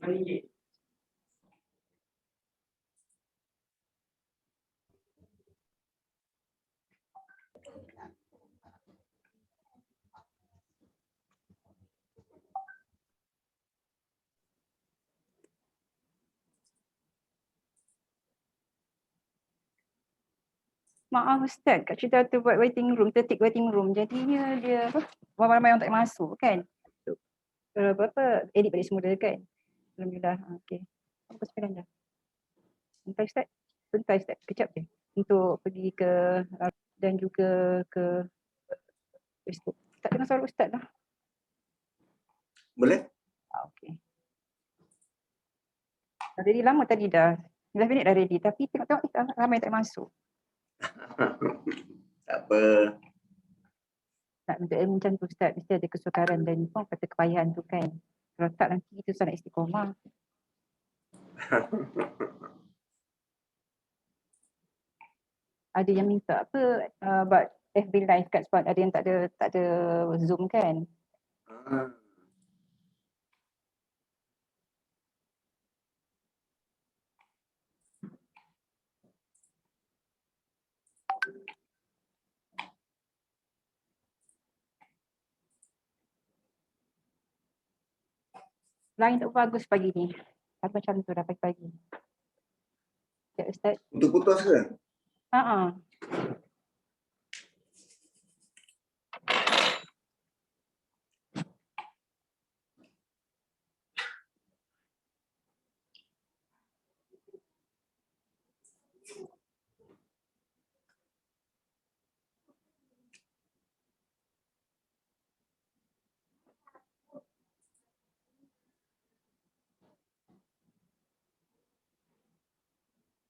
Maaf Ustaz, kat cerita tu buat waiting room, tertik waiting room. Jadinya dia apa? Ramai-ramai yang tak masuk kan. Berapa edit balik semula kan. Alhamdulillah. Okey. Apa sekarang dah? Bentar Ustaz. Bentar Ustaz. Kejap je. Untuk pergi ke dan juga ke Facebook. Tak dengar suara Ustaz dah. Boleh? Okey. Jadi lama tadi dah. 9 minit dah ready. Tapi tengok-tengok ramai tak masuk. Tak apa. Nak untuk ilmu macam tu Ustaz, mesti ada kesukaran dan pun kata kepayahan tu kan. Kalau tak nanti kita susah nak istiqomah. Ada yang minta apa buat FB live kat spot, ada yang tak ada Zoom kan. Lain tak bagus pagi ni. Apa macam tu dah pagi-pagi. Ya Ustaz. Putus-putus ke? Haa.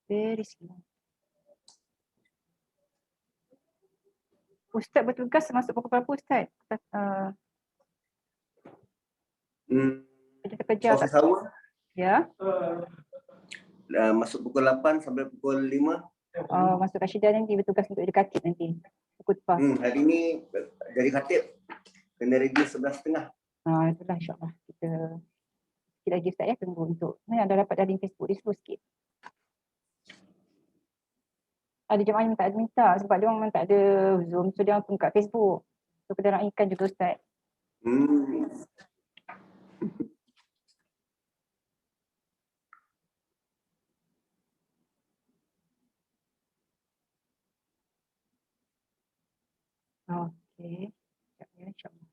Very slow. Ustaz bertugas masuk pukul berapa Ustaz? Kerja Office hour? Ya. Masuk pukul 8 sampai pukul 5. Masuk Rashidah nanti bertugas untuk jadi khatib nanti. Pukul depan. Hari ni jadi khatib. Kena ready 11.30. Itulah insyaAllah. Kita sikit lagi Ustaz ya, tunggu untuk. Ni ada dapat dari Facebook, dia slow sikit. Ada jemaah yang tak ada minta sebab dia memang tak ada Zoom, so dia orang buka Facebook. So kita raikan juga Ustaz. Okey. Sekejap ya, insyaAllah.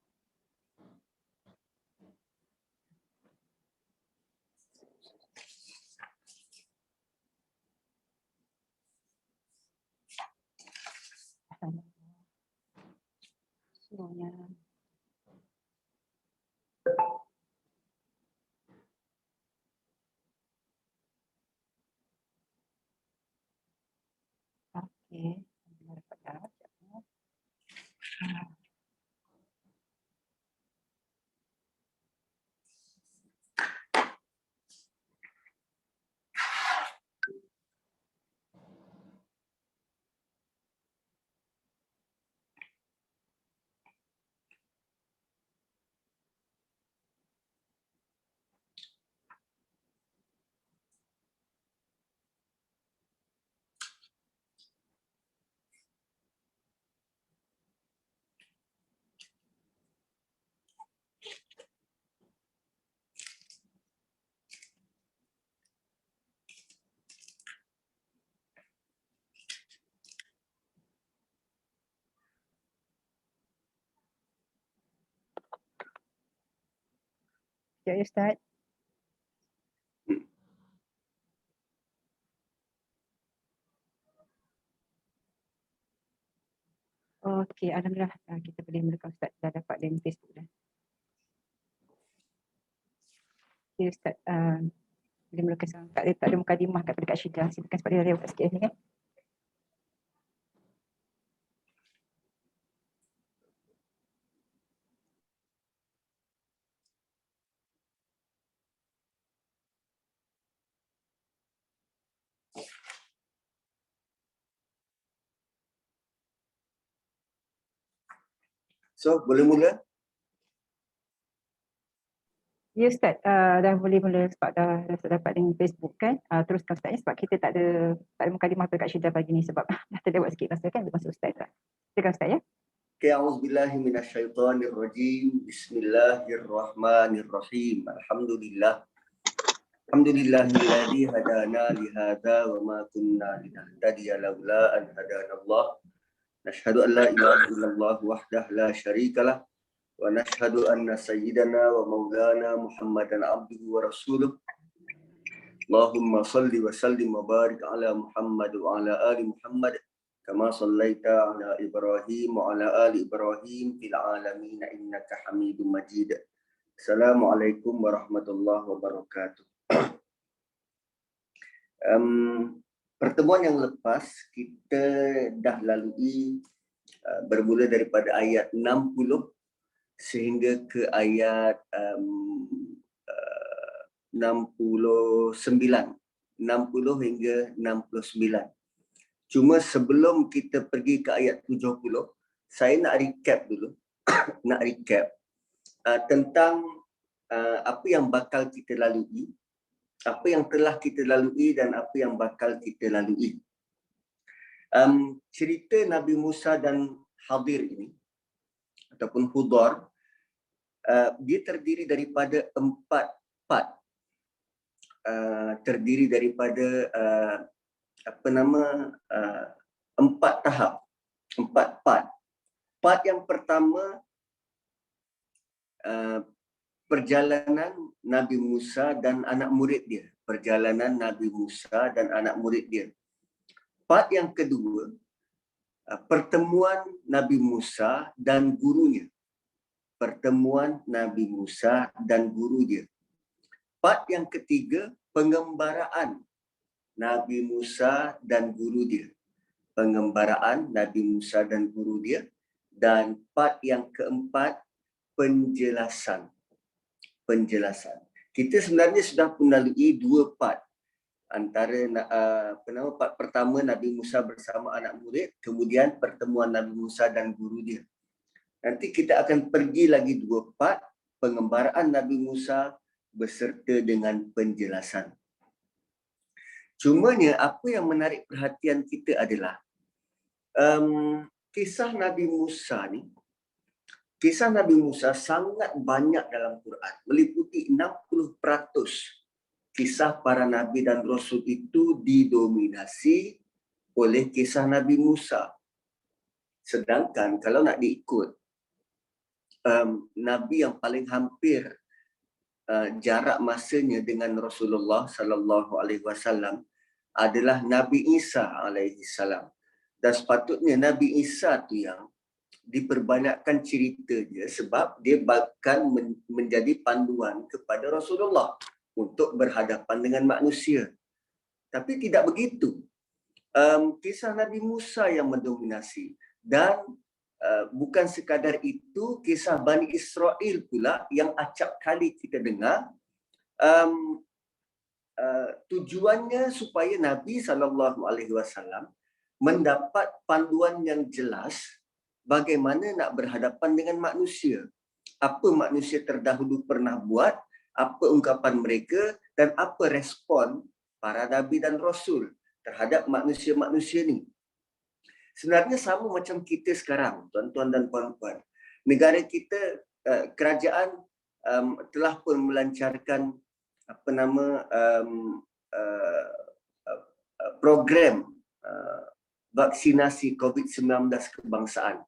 Slownya. Okey. Dapat dah. Ya Ustaz. Okey, alhamdulillah kita boleh mulakan Ustaz, dah dapat link Facebook dah. Okay Ustaz, boleh mulakan sekarang. Tak ada mukadimah kat dekat Syidah. Silakan sebab dia lewat sikit ni kan. So, boleh mula? Ya Ustaz, dah boleh mula sebab dah dapat link Facebook kan. Teruskan Ustaz sebab kita tak ada mukadimah dekat Syida pagi ni sebab dah terlewat sikit masa kan masuk Ustaz. Silakan Ustaz ya. Okay, a'udzubillahi minasyaitonirrajim. Bismillahirrahmanirrahim. Alhamdulillahilladzi hadana li hadza wa ma kunna linahtadiya laula an hadanallah. Nashhadu an la ilaha illallah wahdahu la syarikalah wa nashhadu anna sayyidana wa maulana Muhammadan abduhu wa rasuluh. Allahumma salli wa sallim wa barik ala Muhammad wa ala ali Muhammad kama sallaita ala Ibrahim wa ala ali Ibrahim fil alamin innaka Hamidum Majid. Assalamualaikum warahmatullahi wabarakatuh. Pertemuan yang lepas kita dah lalui bermula daripada ayat 60 sehingga ke ayat 60 hingga 69. Cuma sebelum kita pergi ke ayat 70, saya nak recap dulu. Tentang apa yang bakal kita lalui, apa yang telah kita lalui dan apa yang bakal kita lalui. Cerita Nabi Musa dan Khadir ini ataupun Hudar, dia terdiri daripada 4 part. Terdiri daripada 4 tahap, 4 part. Part yang pertama, perjalanan Nabi Musa dan anak murid dia. Perjalanan Nabi Musa dan anak murid dia. Part yang kedua, pertemuan Nabi Musa dan gurunya. Pertemuan Nabi Musa dan guru dia. Part yang ketiga, pengembaraan Nabi Musa dan guru dia. Pengembaraan Nabi Musa dan guru dia. Dan part yang keempat, penjelasan. Kita sebenarnya sudah melalui 2 part. Antara part pertama Nabi Musa bersama anak murid, kemudian pertemuan Nabi Musa dan guru dia. Nanti kita akan pergi lagi 2 part, pengembaraan Nabi Musa beserta dengan penjelasan. Cumanya apa yang menarik perhatian kita adalah kisah Nabi Musa ni. Kisah Nabi Musa sangat banyak dalam Quran, meliputi 60% kisah para Nabi dan Rasul itu didominasi oleh kisah Nabi Musa. Sedangkan kalau nak diikut, Nabi yang paling hampir jarak masanya dengan Rasulullah sallallahu alaihi wasallam adalah Nabi Isa alaihi salam. Dan sepatutnya Nabi Isa tu yang diperbanyakkan cerita dia sebab dia bakal menjadi panduan kepada Rasulullah untuk berhadapan dengan manusia. Tapi tidak begitu. Kisah Nabi Musa yang mendominasi dan bukan sekadar itu, kisah Bani Israel pula yang acap kali kita dengar. Tujuannya supaya Nabi SAW mendapat panduan yang jelas bagaimana nak berhadapan dengan manusia. Apa manusia terdahulu pernah buat, apa ungkapan mereka dan apa respon para Nabi dan Rasul terhadap manusia-manusia ni. Sebenarnya sama macam kita sekarang, tuan-tuan dan puan-puan. Negara kita, kerajaan telah pun melancarkan program vaksinasi COVID-19 kebangsaan.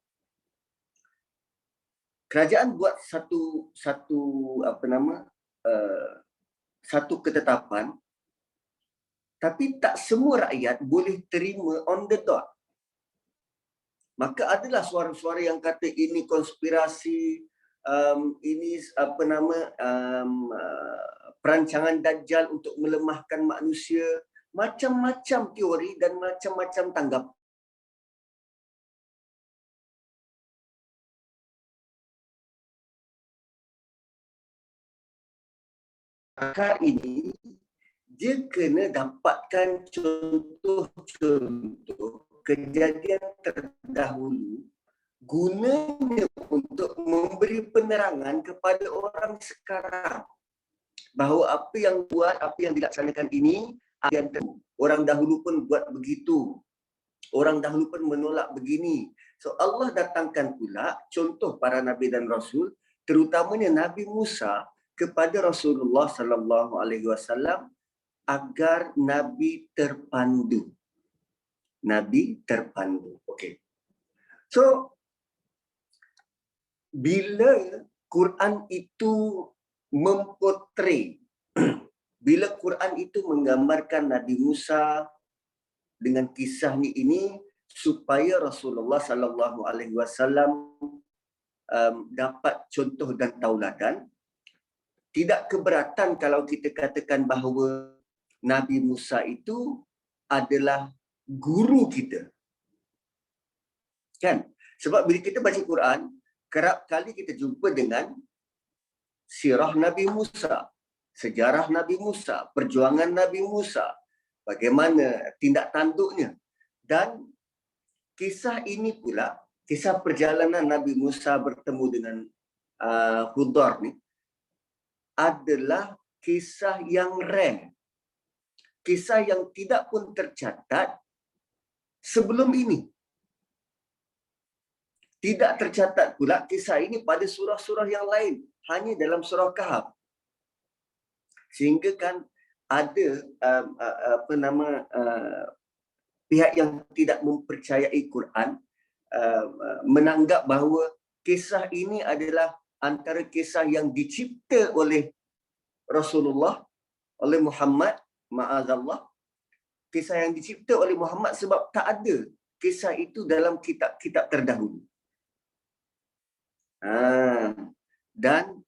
Kerajaan buat satu ketetapan, tapi tak semua rakyat boleh terima on the dot. Maka adalah suara-suara yang kata ini konspirasi, ini perancangan Dajjal untuk melemahkan manusia, macam-macam teori dan macam-macam tanggapan. Maka ini dia kena dapatkan contoh-contoh kejadian terdahulu gunanya untuk memberi penerangan kepada orang sekarang. bahawa apa yang buat, apa yang dilaksanakan ini, orang dahulu pun buat begitu. Orang dahulu pun menolak begini. So Allah datangkan pula contoh para nabi dan rasul, terutamanya Nabi Musa kepada Rasulullah sallallahu alaihi wasallam agar nabi terpandu. Nabi terpandu. Okey. So bila Quran itu mempotret, bila Quran itu menggambarkan Nabi Musa dengan kisahnya ini supaya Rasulullah sallallahu alaihi wasallam dapat contoh dan tauladan, tidak keberatan kalau kita katakan bahawa Nabi Musa itu adalah guru kita. Kan? Sebab bila kita baca Quran, kerap kali kita jumpa dengan sirah Nabi Musa, sejarah Nabi Musa, perjuangan Nabi Musa, bagaimana tindak tanduknya. Dan kisah ini pula, kisah perjalanan Nabi Musa bertemu dengan Khudar ni, adalah kisah yang rare. Kisah yang tidak pun tercatat sebelum ini. Tidak tercatat pula kisah ini pada surah-surah yang lain, hanya dalam surah Kahf. Sehingga kan ada pihak yang tidak mempercayai Quran menanggap bahawa kisah ini adalah antara kisah yang dicipta oleh Rasulullah, oleh Muhammad, ma'azallah. Kisah yang dicipta oleh Muhammad sebab tak ada kisah itu dalam kitab-kitab terdahulu. Dan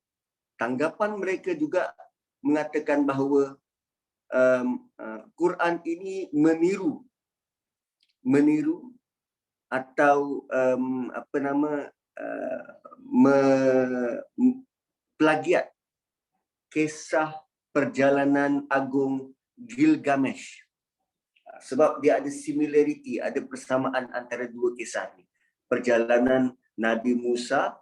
tanggapan mereka juga mengatakan bahawa Quran ini meniru atau plagiat kisah perjalanan agung Gilgamesh. Sebab dia ada similarity, ada persamaan antara dua kisah ini. Perjalanan Nabi Musa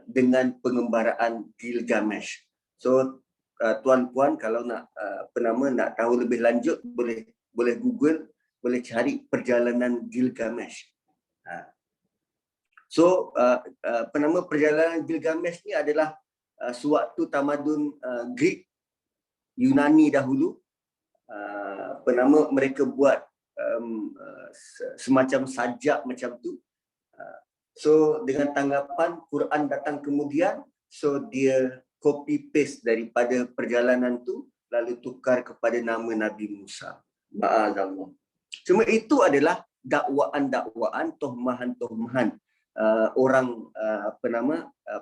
dengan pengembaraan Gilgamesh. So tuan-puan kalau nak nak tahu lebih lanjut boleh Google, boleh cari perjalanan Gilgamesh. So perjalanan Gilgamesh ni adalah sewaktu tamadun Greek Yunani dahulu, mereka buat semacam sajak macam tu. So dengan tanggapan Quran datang kemudian, so dia copy paste daripada perjalanan tu lalu tukar kepada nama Nabi Musa. Ma'azallah. Cuma itu adalah dakwaan-dakwaan, tohmahan-tohmahan orang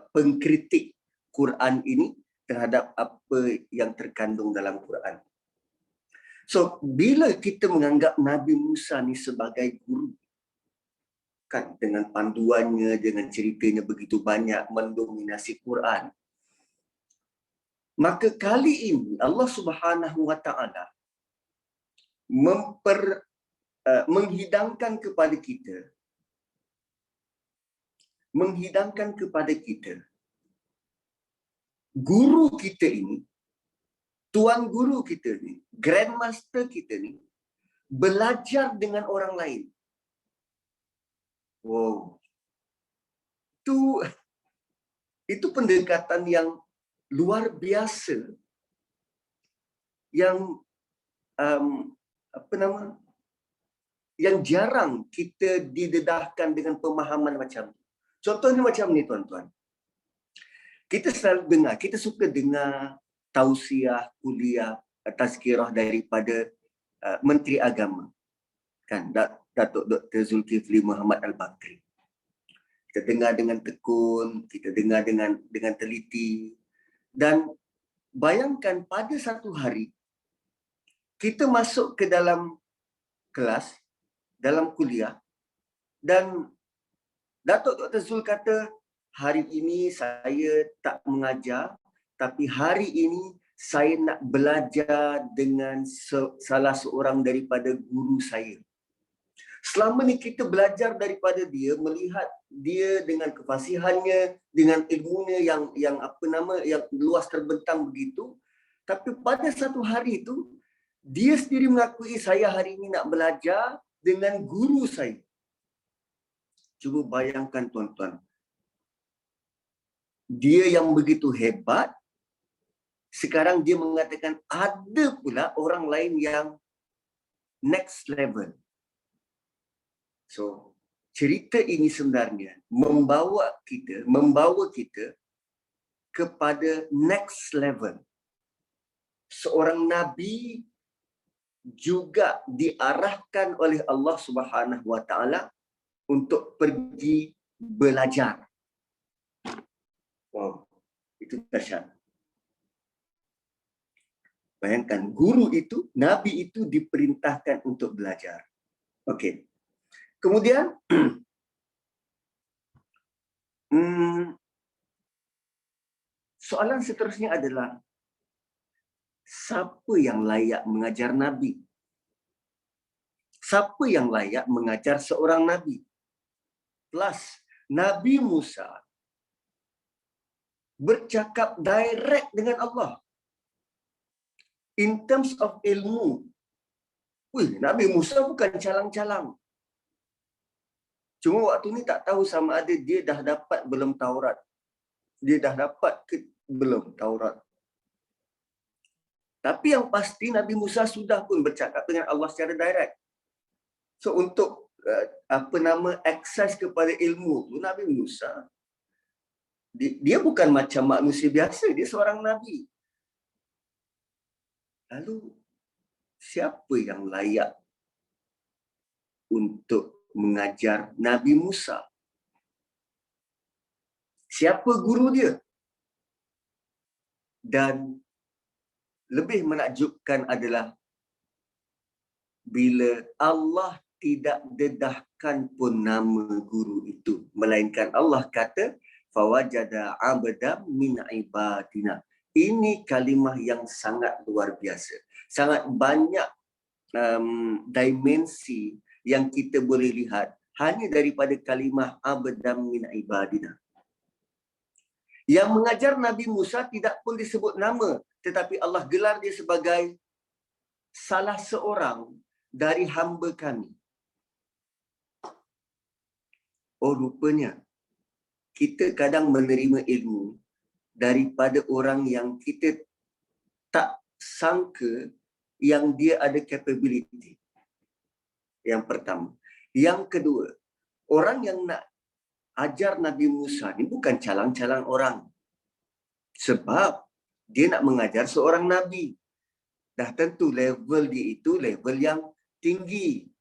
pengkritik Quran ini terhadap apa yang terkandung dalam Quran. So bila kita menganggap Nabi Musa ni sebagai guru, kan, dengan panduannya, dengan ceritanya begitu banyak mendominasi Quran, maka kali ini Allah Subhanahu Wa Taala menghidangkan kepada kita guru kita ini, tuan guru kita ni, grandmaster kita ni belajar dengan orang lain. Wow. Itu pendekatan yang luar biasa yang yang jarang kita didedahkan dengan pemahaman macam ni. Contohnya macam ni tuan-tuan. Kita selalu dengar, kita suka dengar tausiah, kuliah, tazkirah daripada Menteri Agama. Kan, Datuk Dr. Zulkifli Muhammad Al-Bakri. Kita dengar dengan tekun, kita dengar dengan teliti. Dan bayangkan pada satu hari, kita masuk ke dalam kelas, dalam kuliah, dan Datuk Dr. Zul kata, hari ini saya tak mengajar, tapi hari ini saya nak belajar dengan salah seorang daripada guru saya. Selama ni kita belajar daripada dia, melihat dia dengan kefasihannya, dengan ilmunya yang luas terbentang begitu, Tapi pada satu hari itu, dia sendiri mengakui, saya hari ini nak belajar dengan guru saya. Cuba bayangkan tuan-tuan. Dia yang begitu hebat, sekarang dia mengatakan ada pula orang lain yang next level. So, cerita ini sebenarnya membawa kita kepada next level. Seorang nabi juga diarahkan oleh Allah Subhanahu wa taala untuk pergi belajar. Wow, itu dahsyat. Bayangkan, guru itu, nabi itu diperintahkan untuk belajar. Okey. Kemudian soalan seterusnya adalah, siapa yang layak mengajar nabi? Siapa yang layak mengajar seorang nabi? Plus, Nabi Musa bercakap direct dengan Allah. In terms of ilmu, Nabi Musa bukan calang-calang. Cuma waktu ni tak tahu sama ada dia dah dapat belum Taurat. Dia dah dapat ke belum Taurat. Tapi yang pasti Nabi Musa sudah pun bercakap dengan Allah secara direct. So untuk akses kepada ilmu tu, Nabi Musa dia bukan macam manusia biasa, dia seorang nabi. Lalu siapa yang layak untuk mengajar Nabi Musa? Siapa guru dia? Dan lebih menakjubkan adalah bila Allah tidak dedahkan pun nama guru itu, melainkan Allah kata fawajada 'abdan min ibadina. Ini kalimah yang sangat luar biasa. Sangat banyak dimensi yang kita boleh lihat hanya daripada kalimah 'abdan min ibadina. Yang mengajar Nabi Musa tidak pun disebut nama, tetapi Allah gelar dia sebagai salah seorang dari hamba kami. Oh, rupanya kita kadang menerima ilmu daripada orang yang kita tak sangka yang dia ada capability. Yang pertama. Yang kedua, orang yang nak ajar Nabi Musa ni bukan calang-calang orang. Sebab dia nak mengajar seorang Nabi. Dah tentu level dia itu level yang tinggi.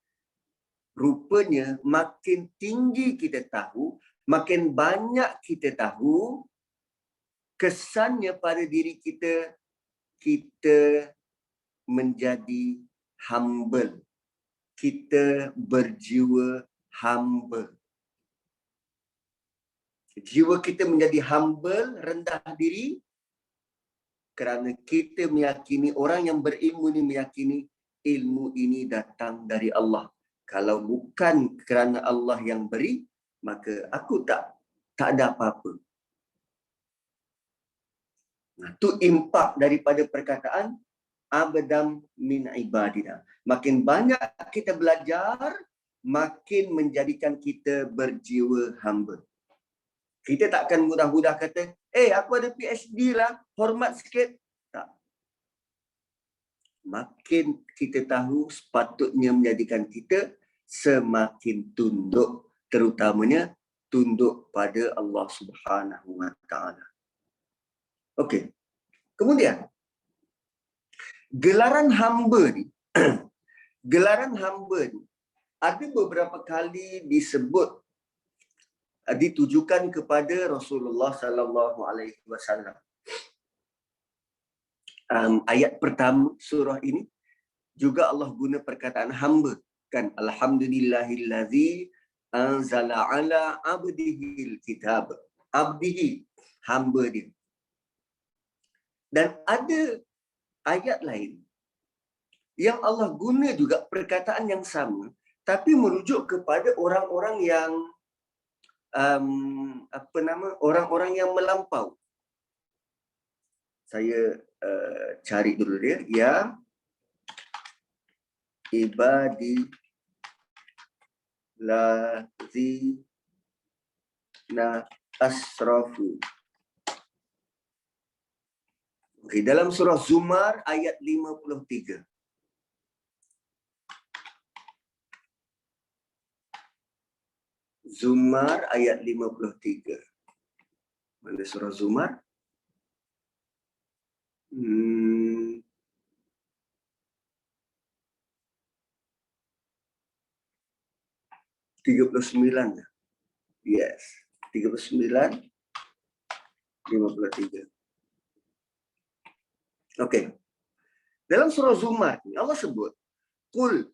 Rupanya makin tinggi kita tahu, makin banyak kita tahu, kesannya pada diri kita, kita menjadi humble. Kita berjiwa humble. Jiwa kita menjadi humble, rendah diri, kerana kita meyakini, orang yang berilmu ini meyakini ilmu ini datang dari Allah. Kalau bukan kerana Allah yang beri, maka aku tak ada apa-apa. Nah, itu impak daripada perkataan abdam min ibadina. Makin banyak kita belajar, makin menjadikan kita berjiwa hamba. Kita takkan mudah-mudah kata, aku ada PhD lah, hormat sikit. Tak. Makin kita tahu, sepatutnya menjadikan kita semakin tunduk, terutamanya tunduk pada Allah Subhanahu wa taala. Okey. Kemudian gelaran hamba ni gelaran hamba ni ada beberapa kali disebut, ditujukan kepada Rasulullah sallallahu alaihi wasallam. Ayat pertama surah ini juga Allah guna perkataan hamba, kan, alhamdulillahillazi anzala ala abdihil kitab. Abdihi, hamba dia. Dan ada ayat lain yang Allah guna juga perkataan yang sama, tapi merujuk kepada orang-orang yang orang-orang yang melampau. Saya cari dulu dia. Ya ibadi ladzina asrafu. Okay, dalam surah Zumar ayat 53. Zumar ayat 53. Mana surah Zumar? 39. Yes. 39, 53. Okey. Dalam surah Zumar ni Allah sebut, "Qul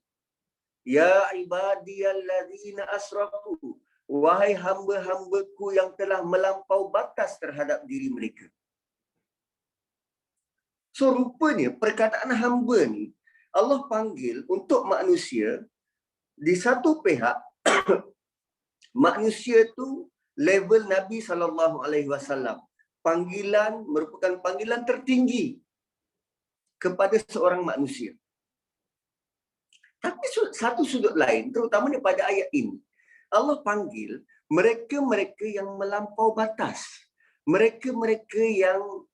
ya ibadiyalladzina asrafu." Wahai hamba-hambaku yang telah melampau batas terhadap diri mereka. So rupanya perkataan hamba ni Allah panggil untuk manusia. Di satu pihak manusia tu level Nabi SAW. Panggilan merupakan panggilan tertinggi kepada seorang manusia. Tapi satu sudut lain, terutamanya pada ayat ini, Allah panggil mereka-mereka yang melampau batas. Mereka-mereka yang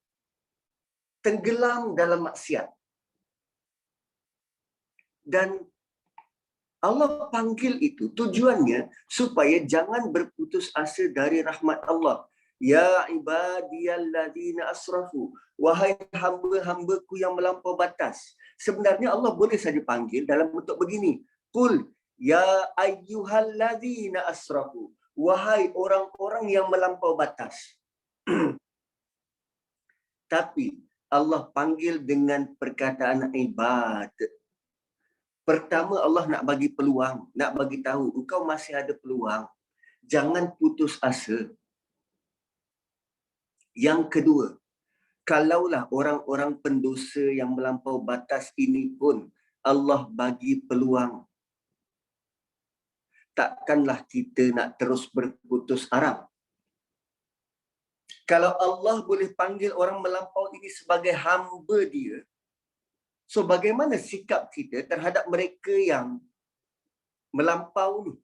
tenggelam dalam maksiat. Dan Allah panggil itu tujuannya supaya jangan berputus asa dari rahmat Allah. Ya ibadiyalladzina asrafu. Wahai hamba-hambaku yang melampau batas. Sebenarnya Allah boleh saja panggil dalam bentuk begini. Qul ya ayyuhalladzina asrafu. Wahai orang-orang yang melampau batas. Tapi Allah panggil dengan perkataan ibad. Pertama Allah nak bagi peluang, nak bagi tahu engkau masih ada peluang. Jangan putus asa. Yang kedua, kalaulah orang-orang pendosa yang melampau batas ini pun Allah bagi peluang, takkanlah kita nak terus berputus arang. Kalau Allah boleh panggil orang melampau ini sebagai hamba dia, so bagaimana sikap kita terhadap mereka yang melampau ni?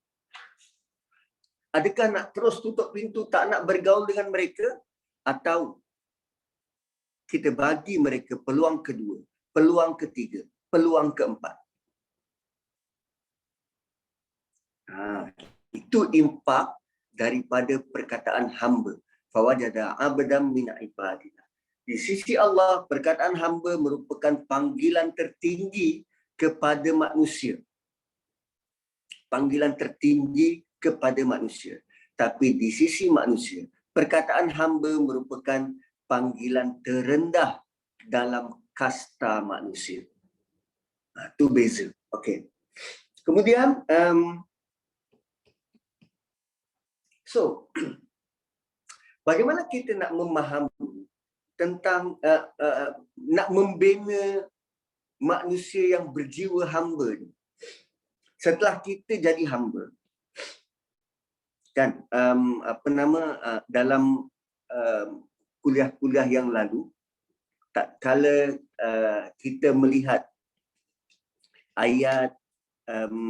Adakah nak terus tutup pintu, tak nak bergaul dengan mereka? Atau kita bagi mereka peluang kedua, peluang ketiga, peluang keempat? Itu impak daripada perkataan hamba. Fawajada abdam min ibadina. Di sisi Allah, perkataan hamba merupakan panggilan tertinggi kepada manusia. Panggilan tertinggi kepada manusia. Tapi di sisi manusia, perkataan hamba merupakan panggilan terendah dalam kasta manusia. Itu beza. Okey. Kemudian, bagaimana kita nak memahami tentang nak membina manusia yang berjiwa hamba ni? Setelah kita jadi hamba, kan, dalam kuliah-kuliah yang lalu, tak kala kita melihat ayat 54,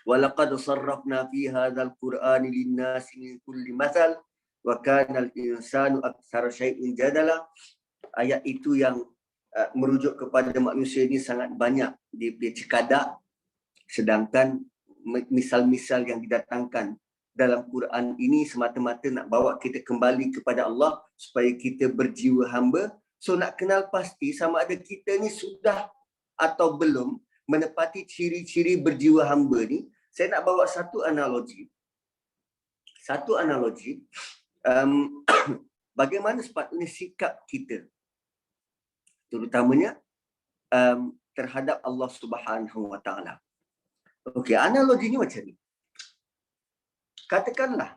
walaqad sarrafna fi hadzal qur'ani lin-nasi min kulli mathal wa kana al-insanu aktsara syai'in jadala. Ayat itu yang merujuk kepada manusia ini sangat banyak dia cekadak, sedangkan misal-misal yang didatangkan dalam Quran ini semata-mata nak bawa kita kembali kepada Allah supaya kita berjiwa hamba. So nak kenal pasti sama ada kita ni sudah atau belum menepati ciri-ciri berjiwa hamba ni, saya nak bawa satu analogi. Bagaimana sepatutnya sikap kita, terutamanya terhadap Allah Subhanahu Wa Taala. Okey, analoginya macam ni. Katakanlah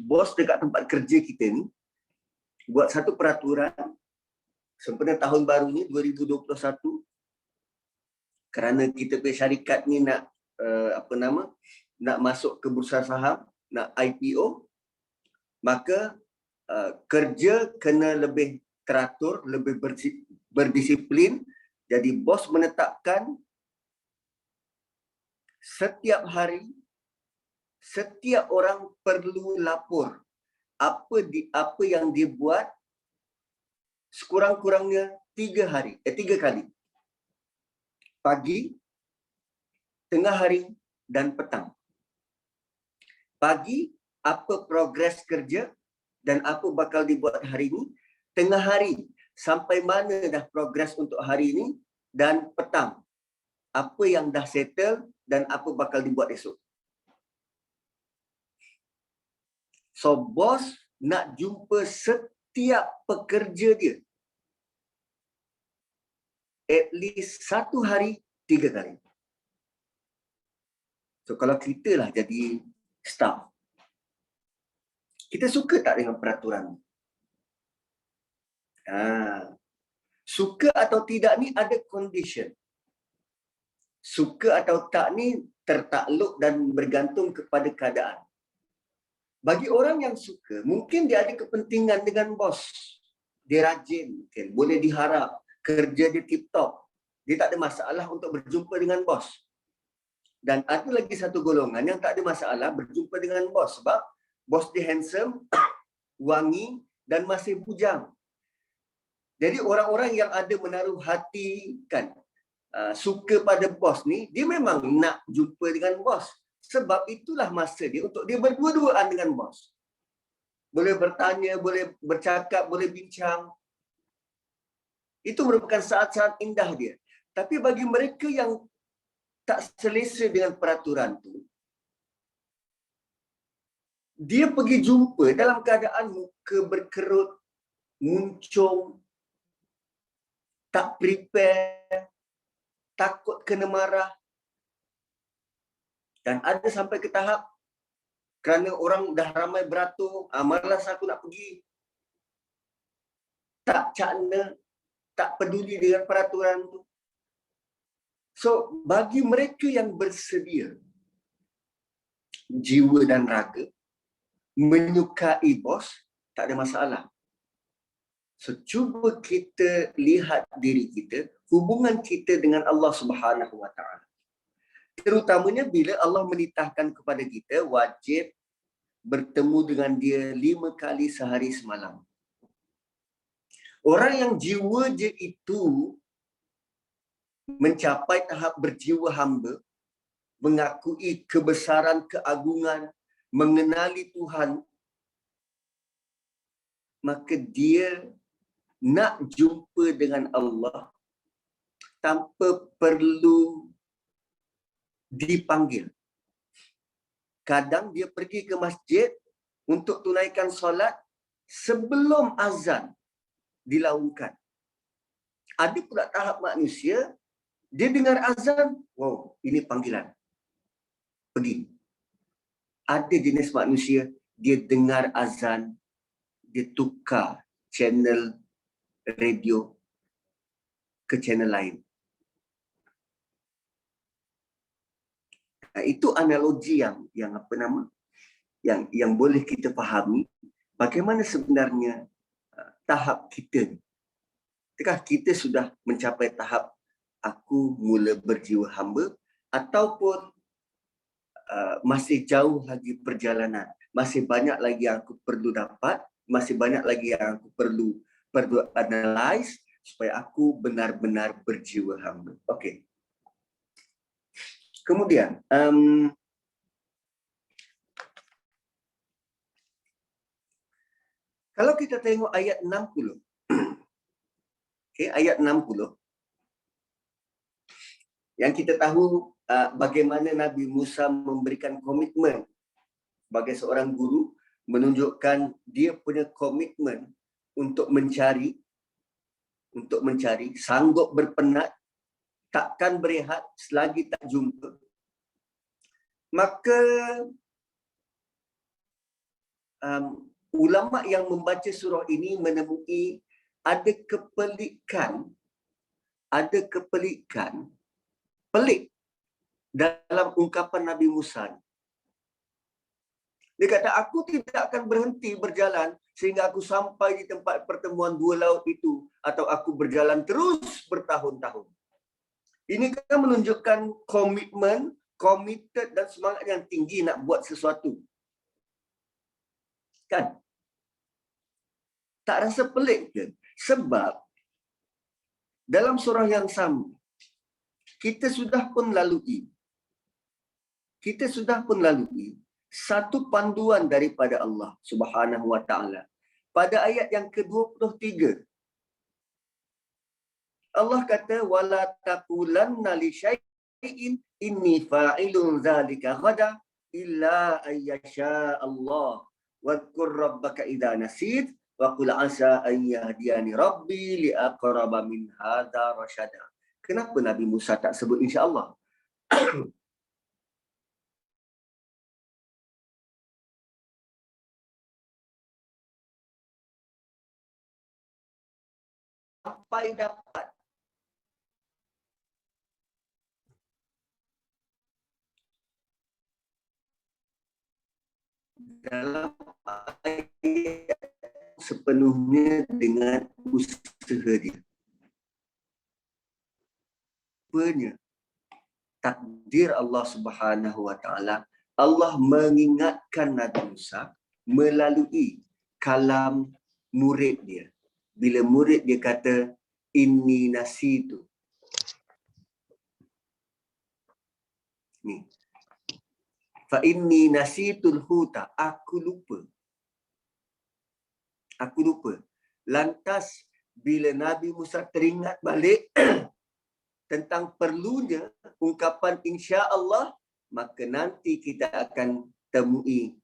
bos dekat tempat kerja kita ni buat satu peraturan sempena tahun baru ni 2021, kerana kita punya syarikat ni nak nak masuk ke bursa saham, nak IPO, maka kerja kena lebih teratur, lebih berdisiplin. Jadi bos menetapkan setiap hari setiap orang perlu lapor apa yang dia buat sekurang-kurangnya 3 kali. Pagi, tengah hari dan petang. Pagi, apa progres kerja dan apa bakal dibuat hari ini. Tengah hari, sampai mana dah progres untuk hari ini. Dan petang, apa yang dah settle dan apa bakal dibuat esok. So, bos nak jumpa setiap pekerja dia at least 1 hari 3 kali. So, kalau kita lah jadi staff, kita suka tak dengan peraturan? Suka atau tidak ni ada condition. Suka atau tak ni tertakluk dan bergantung kepada keadaan. Bagi orang yang suka, mungkin dia ada kepentingan dengan bos. Dia rajin, mungkin boleh diharap, kerja dia tip-top. Dia tak ada masalah untuk berjumpa dengan bos. Dan ada lagi satu golongan yang tak ada masalah berjumpa dengan bos sebab bos dia handsome, wangi dan masih bujang. Jadi orang-orang yang ada menaruh hati kan, suka pada bos ni, dia memang nak jumpa dengan bos. Sebab itulah masa dia untuk dia berdua-duaan dengan bos. Boleh bertanya, boleh bercakap, boleh bincang. Itu merupakan saat-saat indah dia. Tapi bagi mereka yang tak selesa dengan peraturan tu, dia pergi jumpa dalam keadaan muka berkerut, muncung, tak prepare, takut kena marah. Dan ada sampai ke tahap kerana orang dah ramai beratur, malas aku nak pergi. Tak cakna, tak peduli dengan peraturan tu. So, bagi mereka yang bersedia, jiwa dan raga, menyukai bos, tak ada masalah. So, cuba kita lihat diri kita, hubungan kita dengan Allah Subhanahu Wa Taala. Terutamanya bila Allah menitahkan kepada kita wajib bertemu dengan dia 5 kali sehari semalam. Orang yang jiwa je itu mencapai tahap berjiwa hamba, mengakui kebesaran, keagungan, mengenali Tuhan, maka dia nak jumpa dengan Allah tanpa perlu dipanggil. Kadang dia pergi ke masjid untuk tunaikan solat sebelum azan dilaungkan. Ada pula tahap manusia, dia dengar azan, wow, ini panggilan. Pergi. Ada jenis manusia, dia dengar azan, dia tukar channel radio ke channel lain. Itu analogi yang boleh kita fahami bagaimana sebenarnya tahap kita. Adakah kita sudah mencapai tahap aku mula berjiwa hamba ataupun masih jauh lagi perjalanan, masih banyak lagi yang aku perlu dapat, masih banyak lagi yang aku perlu analyze supaya aku benar-benar berjiwa hamba. Okey. Kemudian, kalau kita tengok ayat 60, okay, ayat 60, yang kita tahu bagaimana Nabi Musa memberikan komitmen sebagai seorang guru, menunjukkan dia punya komitmen untuk mencari, sanggup berpenat, takkan berehat selagi tak jumpa. Maka ulama yang membaca surah ini menemui ada kepelikan pelik dalam ungkapan Nabi Musa. Dia kata, aku tidak akan berhenti berjalan sehingga aku sampai di tempat pertemuan dua laut itu, atau aku berjalan terus bertahun-tahun. Ini kan menunjukkan komitmen, committed dan semangat yang tinggi nak buat sesuatu. Kan? Tak rasa pelik ke? Sebab dalam surah yang sama, kita sudah pun lalui satu panduan daripada Allah Subhanahu wa taala. Pada ayat yang ke-23, Allah kata, wala taqulanna li syai'in inni fa'ilun dzalika ghada illa ayyasha Allah wadhkur rabbaka idza nasit wa qul asa an yahdiyani rabbi li aqraba min hadza rasyada. Kenapa Nabi Musa tak sebut insya-Allah? Sampai dapat dalam ayat sepenuhnya dengan usaha dia. Rupanya takdir Allah Subhanahu wa taala, Allah mengingatkan Nabi Musa melalui kalam murid dia. Bila murid dia kata, inni nasitu. Ni. Fa inni nasitul huta. Aku lupa. Lantas bila Nabi Musa teringat balik tentang perlunya ungkapan insya-Allah, maka nanti kita akan temui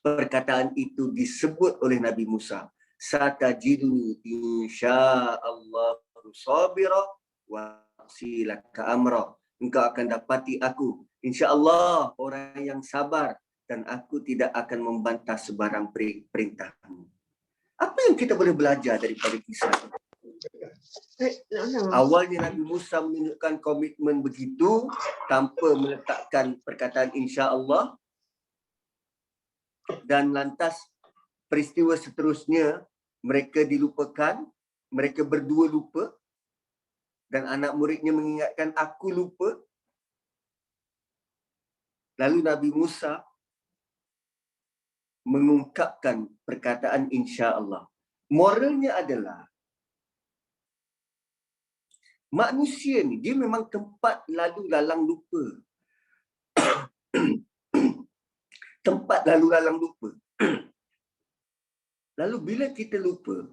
perkataan itu disebut oleh Nabi Musa. Satajiduni insya-Allah sabira wa silaka amra. Engkau akan dapati aku insya-Allah orang yang sabar dan aku tidak akan membantah sebarang perintahmu. Apa yang kita boleh belajar daripada kisah ini? Awalnya Nabi Musa menunjukkan komitmen begitu tanpa meletakkan perkataan insya-Allah, dan lantas peristiwa seterusnya mereka dilupakan, mereka berdua lupa, dan anak muridnya mengingatkan aku lupa. Lalu Nabi Musa mengungkapkan perkataan insya-Allah. Moralnya adalah manusia ni dia memang tempat lalu lalang lupa. Tempat lalu lalang lupa. Lalu bila kita lupa,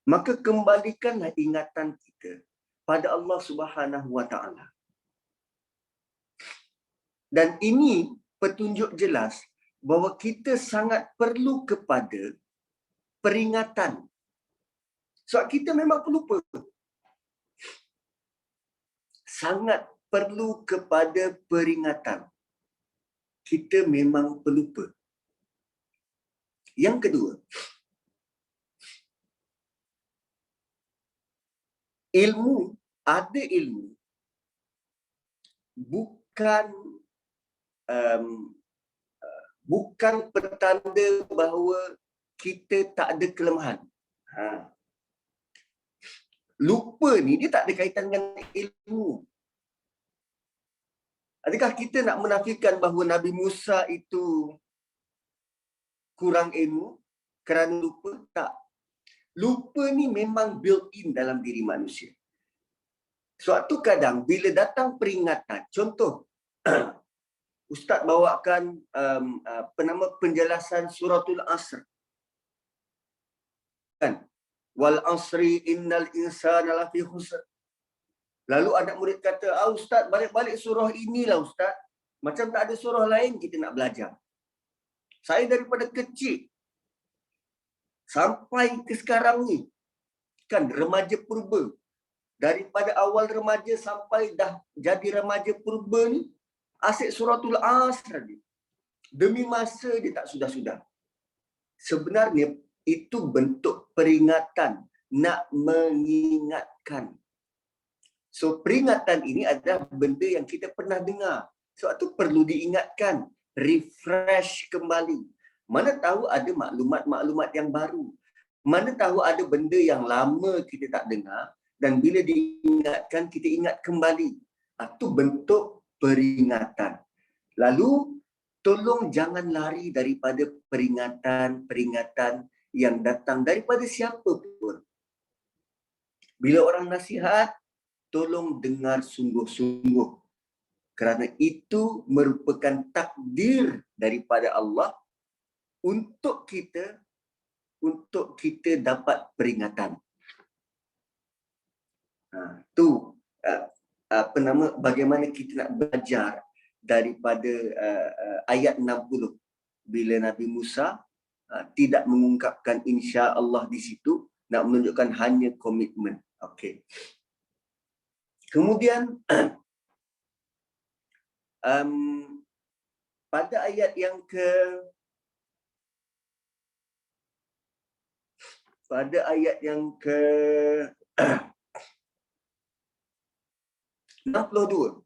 maka kembalikanlah ingatan kita pada Allah Subhanahu wa taala. Dan ini petunjuk jelas bahawa kita sangat perlu kepada peringatan. Sebab kita memang pelupa. Sangat perlu kepada peringatan. Kita memang pelupa. Yang kedua, ada ilmu bukan petanda bahawa kita tak ada kelemahan. Lupa ni dia tak ada kaitan dengan ilmu. Adakah kita nak menafikan bahawa Nabi Musa itu kurang ilmu kerana lupa? Tak. Lupa ni memang built-in dalam diri manusia. Suatu kadang bila datang peringatan, contoh Ustaz bawakan penjelasan suratul Asr. Kan? Wal asri innal insana lafi khusr. Lalu anak murid kata, Ustaz balik-balik surah inilah Ustaz. Macam tak ada surah lain kita nak belajar. Saya daripada kecil sampai ke sekarang ni, kan remaja purba. Daripada awal remaja sampai dah jadi remaja purba ni, asyik suratul Asr ni. Demi masa dia tak sudah-sudah. Sebenarnya itu bentuk peringatan, nak mengingatkan. So peringatan ini adalah benda yang kita pernah dengar. Sebab tu perlu diingatkan, refresh kembali. Mana tahu ada maklumat-maklumat yang baru. Mana tahu ada benda yang lama kita tak dengar dan bila diingatkan kita ingat kembali. Itu bentuk peringatan. Lalu tolong jangan lari daripada peringatan-peringatan yang datang daripada siapa pun. Bila orang nasihat, tolong dengar sungguh-sungguh. Kerana itu merupakan takdir daripada Allah untuk kita dapat peringatan. Bagaimana kita nak belajar daripada ayat 60 bila Nabi Musa tidak mengungkapkan insya-Allah di situ, nak menunjukkan hanya komitmen. Okey. Kemudian pada ayat yang ke 62.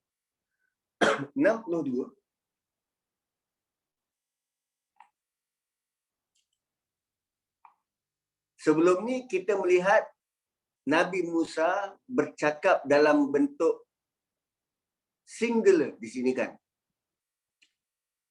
Sebelum ni kita melihat Nabi Musa bercakap dalam bentuk singular di sini kan.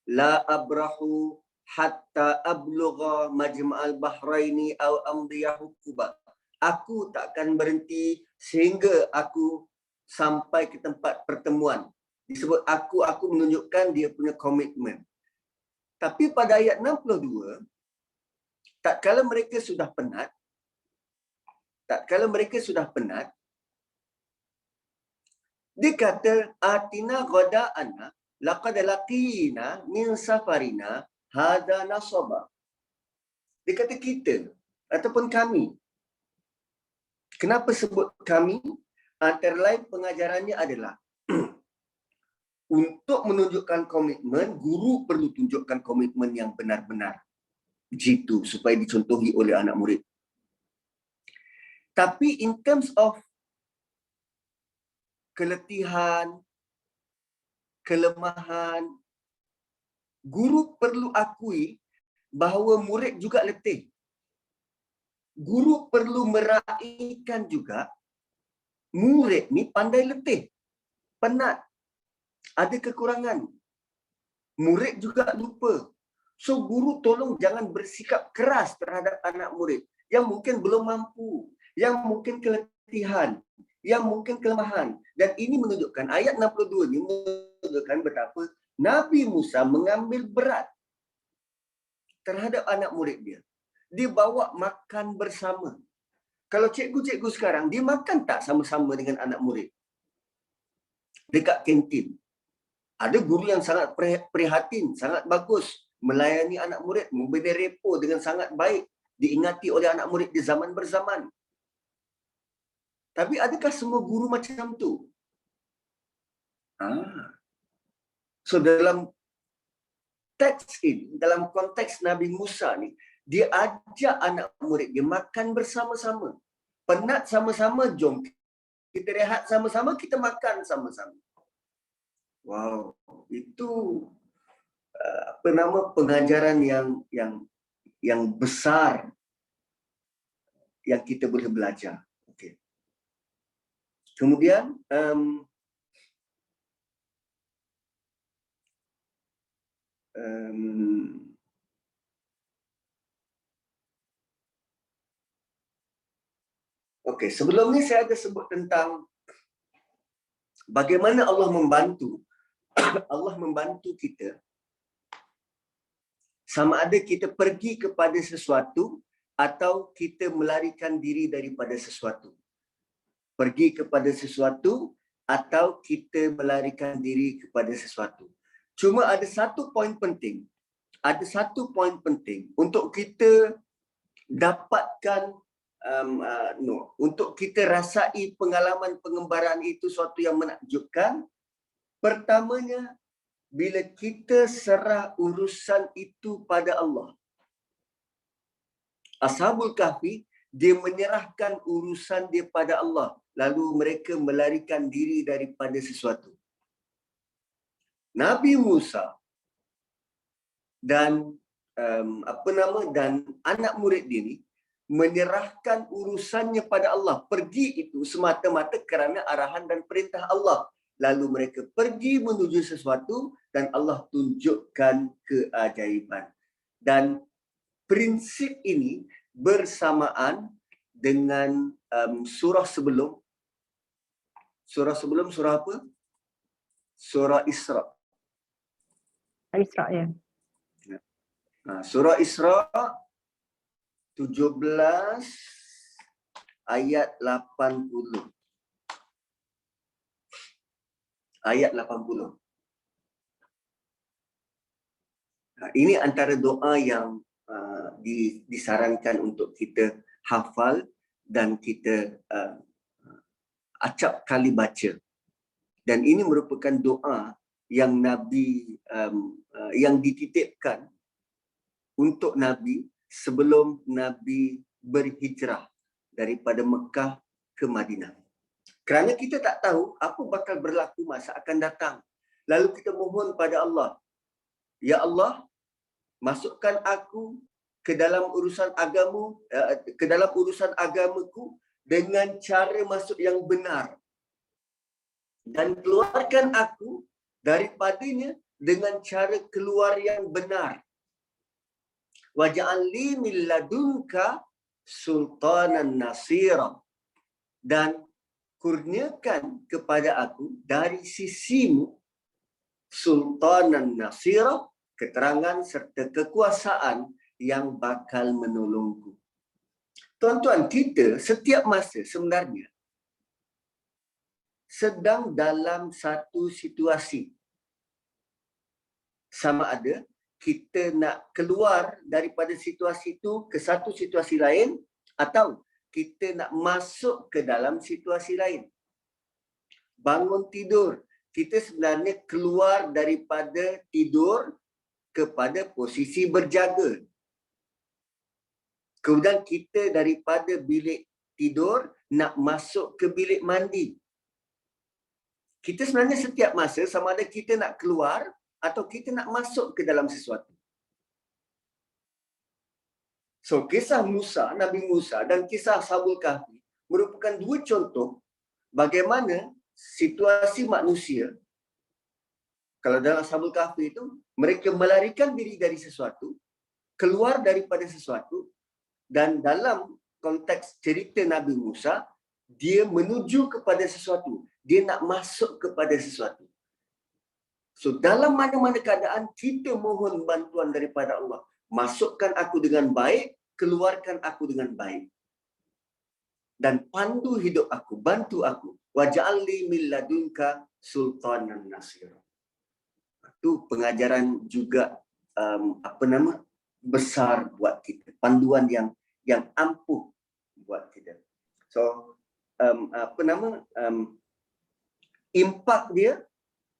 La abrahu hatta ablugha majma'al bahraini aw amdiya hukuba. Aku takkan berhenti sehingga aku sampai ke tempat pertemuan. Disebut aku menunjukkan dia punya komitmen. Tapi pada ayat 62, tak kala mereka sudah penat, dia kata atina ghada'ana laqad laqina min safarina hadha nasaba. Dia kata kita ataupun kami. Kenapa sebut kami? Antara lain pengajarannya adalah untuk menunjukkan komitmen, guru perlu tunjukkan komitmen yang benar-benar jitu supaya dicontohi oleh anak murid. Tapi in terms of keletihan, kelemahan, guru perlu akui bahawa murid juga letih. Guru perlu meraihkan juga murid ni pandai letih, penat, ada kekurangan. Murid juga lupa. So guru tolong jangan bersikap keras terhadap anak murid yang mungkin belum mampu, yang mungkin keletihan, yang mungkin kelemahan. Dan ini menunjukkan, ayat 62 ini menunjukkan betapa Nabi Musa mengambil berat terhadap anak murid dia. Dia bawa makan bersama. Kalau cikgu-cikgu sekarang, dia makan tak sama-sama dengan anak murid? Dekat kantin. Ada guru yang sangat prihatin, sangat bagus melayani anak murid, memberi repo dengan sangat baik, diingati oleh anak murid di zaman berzaman. Tapi adakah semua guru macam tu? So dalam teks ini, dalam konteks Nabi Musa ni, dia ajak anak murid dia makan bersama-sama. Penat sama-sama, jom kita rehat sama-sama, kita makan sama-sama. Wow, itu pengajaran yang besar yang kita boleh belajar. Okey. Kemudian okey, sebelum ni saya ada sebut tentang bagaimana Allah membantu kita sama ada kita pergi kepada sesuatu atau kita melarikan diri daripada sesuatu. Pergi kepada sesuatu atau kita melarikan diri kepada sesuatu. Cuma ada satu poin penting. Untuk kita dapatkan untuk kita rasai pengalaman pengembaraan itu suatu yang menakjubkan. Pertamanya, bila kita serah urusan itu pada Allah. Ashabul Kahfi dia menyerahkan urusan dia pada Allah, lalu mereka melarikan diri daripada sesuatu. Nabi Musa dan dan anak murid dia ni menyerahkan urusannya pada Allah. Pergi itu semata-mata kerana arahan dan perintah Allah. Lalu mereka pergi menuju sesuatu dan Allah tunjukkan keajaiban. Dan prinsip ini bersamaan dengan surah sebelum. Surah sebelum surah apa? Surah Isra. Isra ya. Surah Isra 17 ayat 80. Ayat 80. Ini antara doa yang disarankan untuk kita hafal dan kita acap kali baca. Dan ini merupakan doa yang Nabi yang dititipkan untuk Nabi sebelum Nabi berhijrah daripada Mekah ke Madinah. Kerana kita tak tahu apa bakal berlaku masa akan datang. Lalu kita mohon pada Allah, ya Allah, masukkan aku ke dalam urusan agamamu, ke dalam urusan agamaku dengan cara masuk yang benar. Dan keluarkan aku daripadanya dengan cara keluar yang benar. Waj'al li min ladunka sultanan nasira. Dan kurniakan kepada aku dari sisimu sultanan nasira, keterangan serta kekuasaan yang bakal menolongku. Tuan-tuan, kita setiap masa sebenarnya sedang dalam satu situasi. Sama ada kita nak keluar daripada situasi itu ke satu situasi lain, atau kita nak masuk ke dalam situasi lain. Bangun tidur, kita sebenarnya keluar daripada tidur kepada posisi berjaga. Kemudian kita daripada bilik tidur nak masuk ke bilik mandi. Kita sebenarnya setiap masa sama ada kita nak keluar atau kita nak masuk ke dalam sesuatu. So, kisah Musa, Nabi Musa dan kisah Ashabul Kahfi merupakan dua contoh bagaimana situasi manusia. Kalau dalam Ashabul Kahfi itu, mereka melarikan diri dari sesuatu, keluar daripada sesuatu, dan dalam konteks cerita Nabi Musa, dia menuju kepada sesuatu. Dia nak masuk kepada sesuatu. So, dalam mana-mana keadaan, kita mohon bantuan daripada Allah. Masukkan aku dengan baik, keluarkan aku dengan baik. Dan pandu hidup aku, bantu aku. Waj'alli min ladunka sultanan nasira. Itu pengajaran juga besar buat kita. Panduan yang ampuh buat kita. So, impak dia,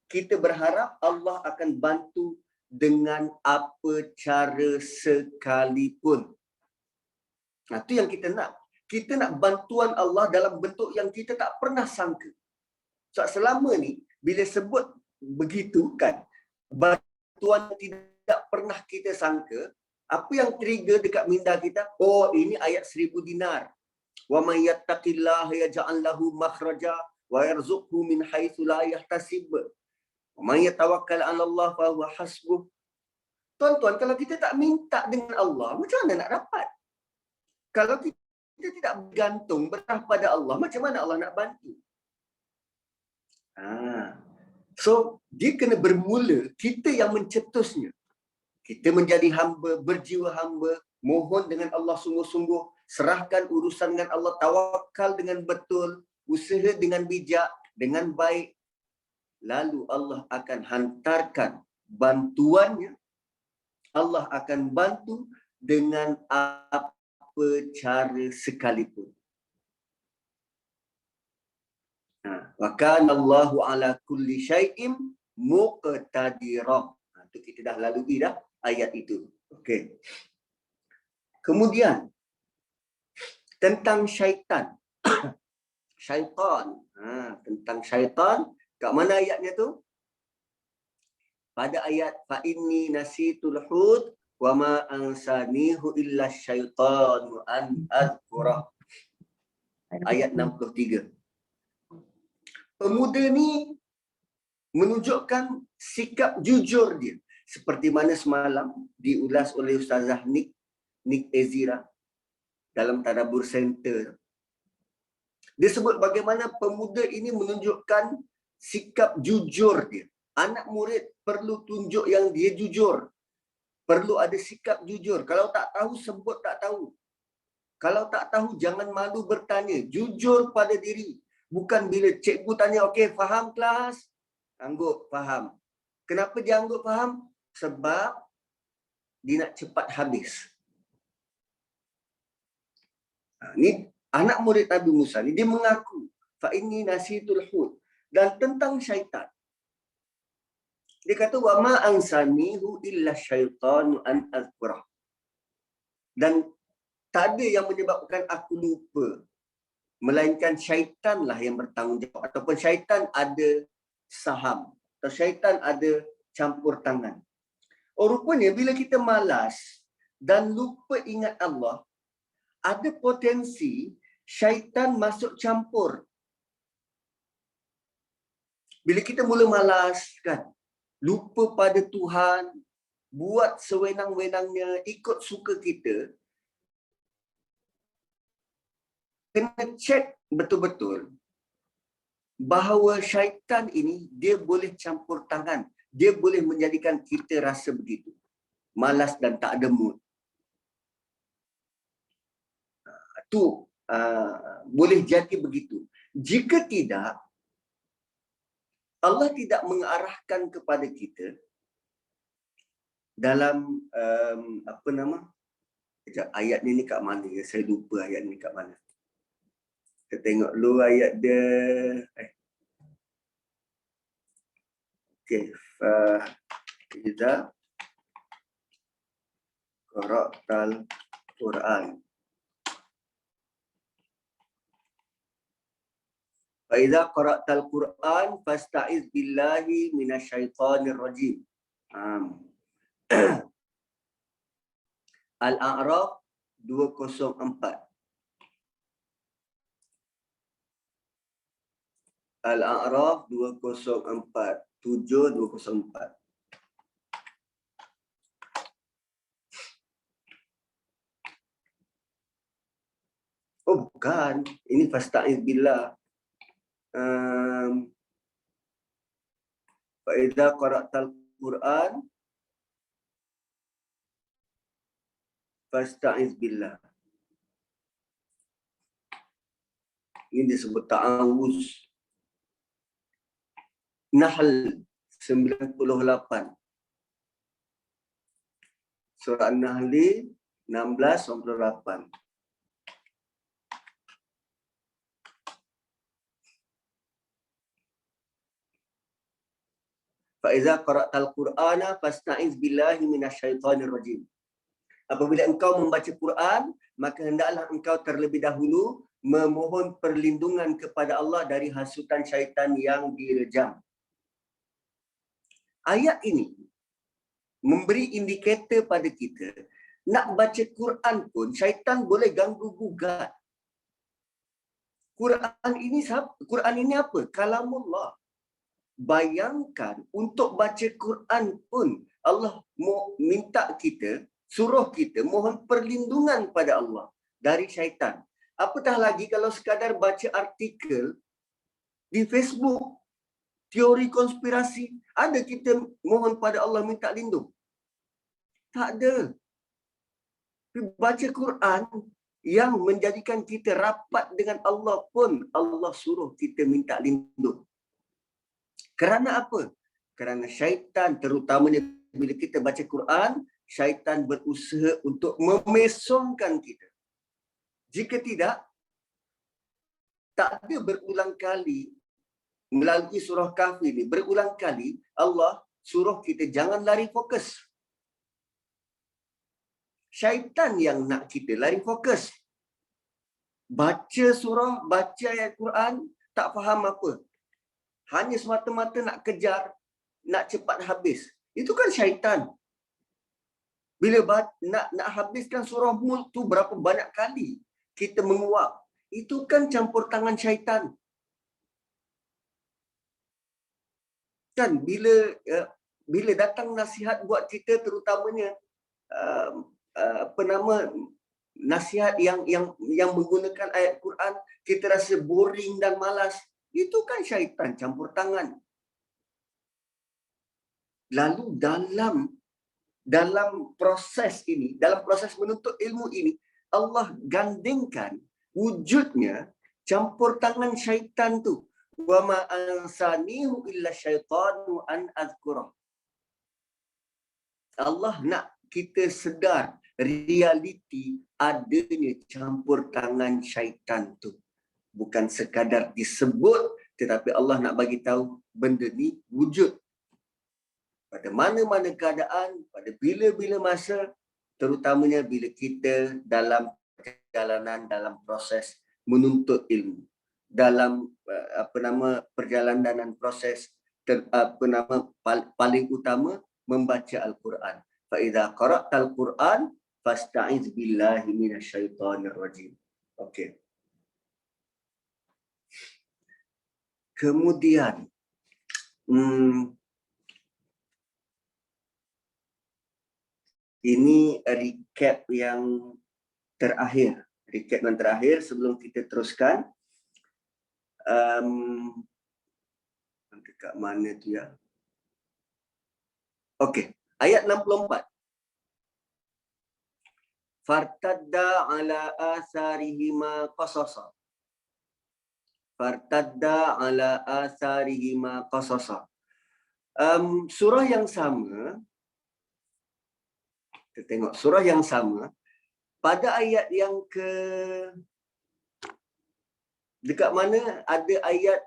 kita berharap Allah akan bantu dengan apa cara sekalipun. Itu yang kita nak. Kita nak bantuan Allah dalam bentuk yang kita tak pernah sangka. So, selama ni, bila sebut begitu kan, bantuan tidak pernah kita sangka, apa yang trigger dekat minda kita? Oh, ini ayat 1000 dinar. Wa may yattaqillaha yaj'al lahu makhraja wa yarzuqhu min haitsu la yahtasib. Wa may yatawakkal 'ala Allah fa huwa hasbuh. Tuan-tuan, kalau kita tak minta dengan Allah, macam mana nak dapat? Kalau kita tidak bergantung, berserah pada Allah, macam mana Allah nak bantu? So, dia kena bermula, kita yang mencetusnya. Kita menjadi hamba, berjiwa hamba, mohon dengan Allah sungguh-sungguh, serahkan urusan dengan Allah, tawakal dengan betul, usaha dengan bijak, dengan baik. Lalu Allah akan hantarkan bantuannya. Allah akan bantu dengan apa cara sekalipun. Wa kana Allahu ala kulli syai'in muqtadira. Itu kita dah lalui dah ayat itu. Okey. Kemudian tentang syaitan. Syaitan. Tentang syaitan. Kat mana ayatnya tu? Pada ayat fa inni nasitul hud wa ma ansanihu illa syaitanu an azkura. Ayat 63. Pemuda ni menunjukkan sikap jujur dia. Seperti mana semalam diulas oleh Ustazah Nick Ezira dalam Tadabbur Center. Dia sebut bagaimana pemuda ini menunjukkan sikap jujur dia. Anak murid perlu tunjuk yang dia jujur. Perlu ada sikap jujur. Kalau tak tahu, sebut tak tahu. Kalau tak tahu, jangan malu bertanya. Jujur pada diri. Bukan bila cikgu tanya, okey, faham kelas? Angguk, faham. Kenapa dia angguk faham? Sebab dia nak cepat habis. Ni anak murid Nabi Musa ni, dia mengaku, fa inni nasitul hud. Dan tentang syaitan, dia kata, wa ma ansanihu illa syaitanu an azkurah. Dan tak ada yang menyebabkan aku lupa, melainkan syaitanlah yang bertanggungjawab. Ataupun syaitan ada saham. Atau syaitan ada campur tangan. Rupanya bila kita malas dan lupa ingat Allah, ada potensi syaitan masuk campur. Bila kita mula malas kan, lupa pada Tuhan, buat sewenang-wenangnya, ikut suka kita, kena cek betul-betul bahawa syaitan ini dia boleh campur tangan. Dia boleh menjadikan kita rasa begitu. Malas dan tak ada mood. Itu boleh jadi begitu. Jika tidak, Allah tidak mengarahkan kepada kita dalam apa nama? Sekejap, ayat ni kat mana ya? Saya lupa ayat ni kat mana. Kita tengok dulu ayat dia. Okey, kita qara'tal Quran. Fa idza qara'tal Quran fasta'iz billahi minasyaitonir rajim. Al-A'raf 204. Al-A'raf 204. 7-204. Oh bukan, ini fasta'iz billah. Fa idza qara'tal Quran fasta'iz billah. Ini disebut ta'awuz. Nahl 98. Surah An-Nahl 16-98. Fa iza qara'tal Qur'ana fasta'iz billahi minasyaitonir rajim. Apabila engkau membaca Quran, maka hendaklah engkau terlebih dahulu memohon perlindungan kepada Allah dari hasutan syaitan yang direjam. Ayat ini memberi indikator pada kita, nak baca Quran pun syaitan boleh ganggu gugat. Quran ini apa? Kalamullah. Bayangkan untuk baca Quran pun Allah minta kita, suruh kita mohon perlindungan pada Allah dari syaitan. Apatah lagi kalau sekadar baca artikel di Facebook, teori konspirasi, ada kita mohon pada Allah minta lindung? Tak ada. Baca Quran yang menjadikan kita rapat dengan Allah pun Allah suruh kita minta lindung. Kerana apa? Kerana syaitan, terutamanya bila kita baca Quran, syaitan berusaha untuk memesongkan kita. Jika tidak, tak ada berulang kali melalui surah Kahfi ini, berulang kali Allah suruh kita jangan lari fokus. Syaitan yang nak kita lari fokus. baca surah, baca ayat Quran, tak faham apa. Hanya semata-mata nak kejar, nak cepat habis. Itu kan syaitan. Bila nak habiskan surah Mulk tu berapa banyak kali kita menguap. Itu kan campur tangan syaitan. Kan bila datang nasihat buat kita, terutamanya nasihat yang menggunakan ayat Quran, kita rasa boring dan malas. Itu kan syaitan campur tangan. Lalu dalam proses ini, dalam proses menuntut ilmu ini, Allah gandingkan wujudnya campur tangan syaitan tu. Wa ma ansanihu illa syaitanu an azkurah. Allah nak kita sedar realiti adanya campur tangan syaitan tu. Bukan sekadar disebut, tetapi Allah nak bagi tahu benda ni wujud. Pada mana-mana keadaan, pada bila-bila masa, terutamanya bila kita dalam perjalanan, dalam proses menuntut ilmu, dalam perjalanan dan proses paling utama membaca Al-Quran. Fa idza qara'tal Quran fasta'iz billahi minasyaitonir rajim. Okey. Kemudian ini recap yang terakhir. Recap yang terakhir sebelum kita teruskan. Dekat mana tu ya? Okey, ayat 64. Fartadda ala asarihima qasasa. Fartadda ala asarihima qasasa. Surah yang sama, kita tengok surah yang sama, pada ayat yang dekat mana ada ayat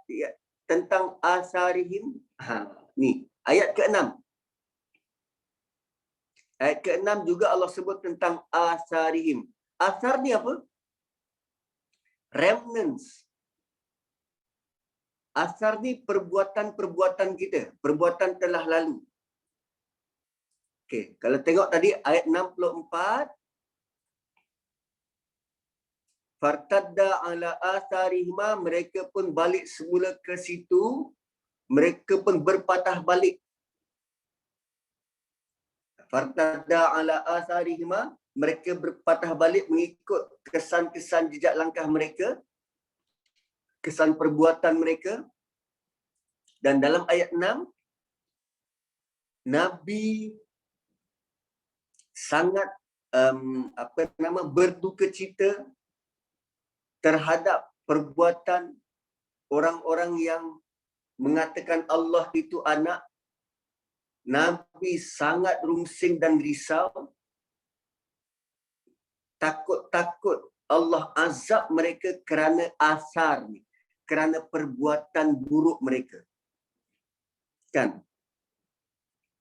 tentang asarihim. Ni, ayat ke-6. Ayat ke-6 juga Allah sebut tentang asarihim. Asar ni apa? Remnants. Asar ni perbuatan-perbuatan kita, perbuatan telah lalu. Okey, kalau tengok tadi ayat 64, fartadda ala atharihima, mereka pun balik semula ke situ, mereka pun berpatah balik. Fartadda ala atharihima, mereka berpatah balik mengikut kesan-kesan jejak langkah mereka, kesan perbuatan mereka. Dan dalam ayat 6, Nabi sangat berduka cita terhadap perbuatan orang-orang yang mengatakan Allah itu anak. Nabi sangat rungsing dan risau, takut-takut Allah azab mereka kerana asar ni, kerana perbuatan buruk mereka. Kan?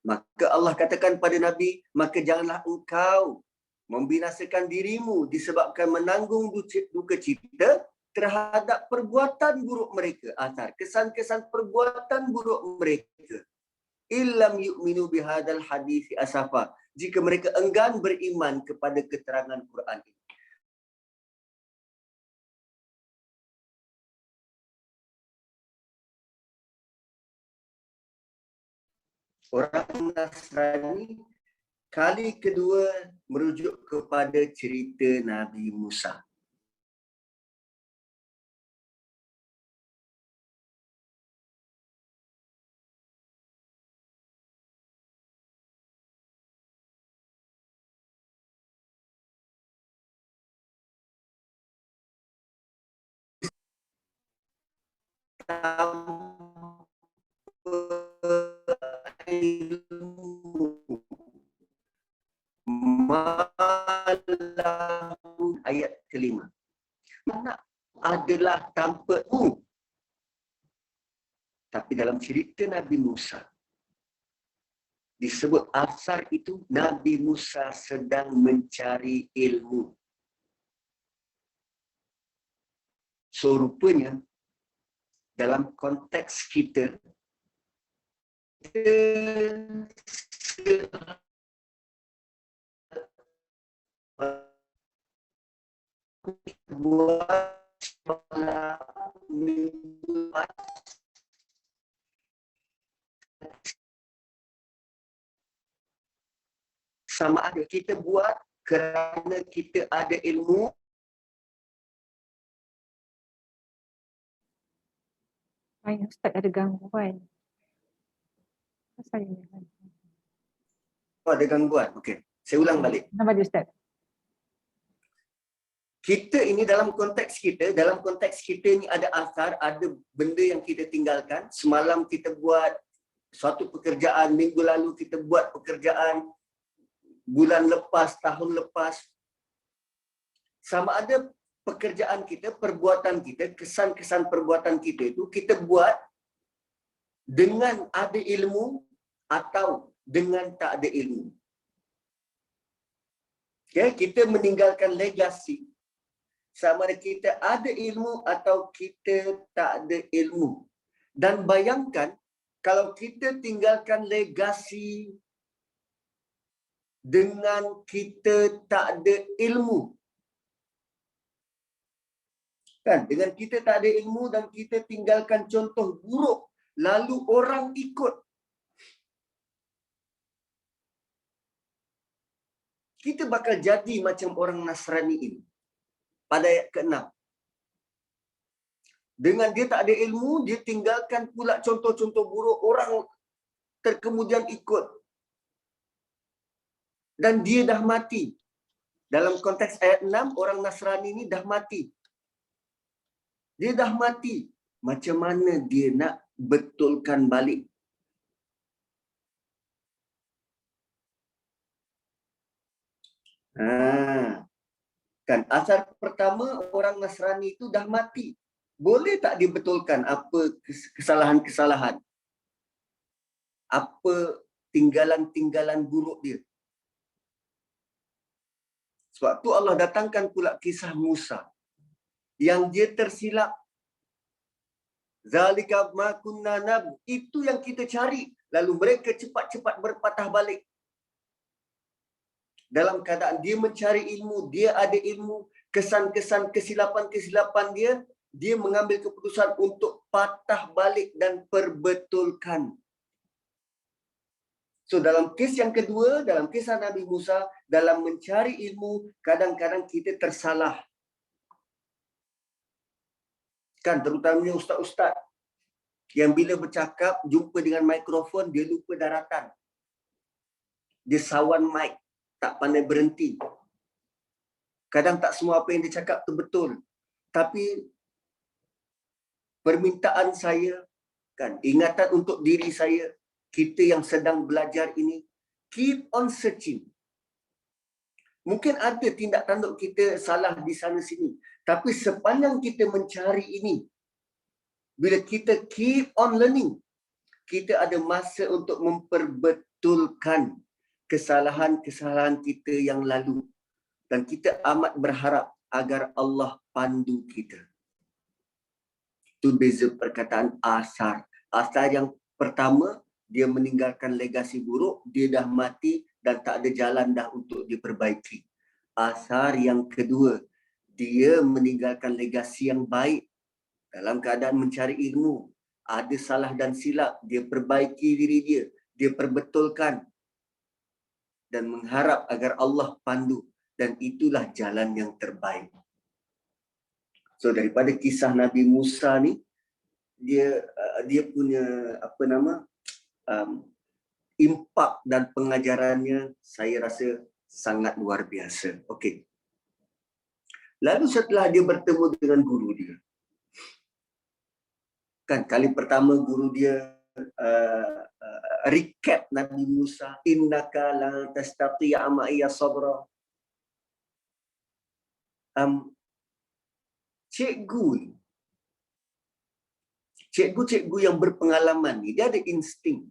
Maka Allah katakan pada Nabi, maka janganlah engkau membinasakan dirimu disebabkan menanggung duka cita terhadap perbuatan buruk mereka. Asar, kesan-kesan perbuatan buruk mereka. Illam yu'minu bihadal hadisi asafa. Jika mereka enggan beriman kepada keterangan Quran ini. Orang Nasrani kali kedua merujuk kepada cerita Nabi Musa. Ayat kelima. Mana adalah tanpa tapi dalam cerita Nabi Musa disebut asar itu Nabi Musa sedang mencari ilmu. So rupanya dalam konteks kita buat sama ada kita buat kerana kita ada ilmu Ustaz ada gangguan. Pasal ini. atau ada gangguan. Okey, saya ulang balik. Nama dia Ustaz. Kita ini dalam konteks kita ni ada asar, ada benda yang kita tinggalkan. Semalam kita buat suatu pekerjaan, minggu lalu kita buat pekerjaan, bulan lepas, tahun lepas. Sama ada pekerjaan kita, perbuatan kita, kesan-kesan perbuatan kita itu kita buat dengan ada ilmu atau dengan tak ada ilmu. Okay, kita meninggalkan legasi. Sama ada kita ada ilmu atau kita tak ada ilmu. Dan bayangkan kalau kita tinggalkan legasi dengan kita tak ada ilmu. Kan? Dengan kita tak ada ilmu dan kita tinggalkan contoh buruk, lalu orang ikut. Kita bakal jadi macam orang Nasrani ini. Pada ayat ke-6. Dengan dia tak ada ilmu, dia tinggalkan pula contoh-contoh buruk, orang terkemudian ikut. Dan dia dah mati. Dalam konteks ayat 6, orang Nasrani ini dah mati. Dia dah mati. Macam mana dia nak betulkan balik? Kan asal pertama orang Nasrani itu dah mati. Boleh tak dibetulkan apa kesalahan-kesalahan? Apa tinggalan-tinggalan buruk dia? Sebab tu Allah datangkan pula kisah Musa yang dia tersilap. Zalika ma kunna nab, itu yang kita cari. Lalu mereka cepat-cepat berpatah balik. Dalam keadaan dia mencari ilmu, dia ada ilmu, kesan-kesan kesilapan-kesilapan dia mengambil keputusan untuk patah balik dan perbetulkan. So dalam kes yang kedua, dalam kisah Nabi Musa, dalam mencari ilmu, kadang-kadang kita tersalah. Kan terutamanya ustaz-ustaz yang bila bercakap, jumpa dengan mikrofon, dia lupa daratan. Dia sawan mic. Tak pandai berhenti. Kadang tak semua apa yang dia cakap tu betul. Tapi permintaan saya, kan, ingatan untuk diri saya, kita yang sedang belajar ini, keep on searching. Mungkin ada tindak tanduk kita salah di sana sini. Tapi sepanjang kita mencari ini, bila kita keep on learning, kita ada masa untuk memperbetulkan kesalahan-kesalahan kita yang lalu. Dan kita amat berharap agar Allah pandu kita. Itu beza perkataan asar. Asar yang pertama, dia meninggalkan legasi buruk, dia dah mati dan tak ada jalan dah untuk diperbaiki. Asar yang kedua, dia meninggalkan legasi yang baik dalam keadaan mencari ilmu. Ada salah dan silap, dia perbaiki diri dia perbetulkan. Dan mengharap agar Allah pandu. Dan itulah jalan yang terbaik. So daripada kisah Nabi Musa ni, dia punya impak dan pengajarannya saya rasa sangat luar biasa. Okey. Lalu setelah dia bertemu dengan guru dia, kan kali pertama guru dia recap Nabi Musa, innaka la tastati'a ma'iya sabra. Cikgu yang berpengalaman ni, dia ada insting.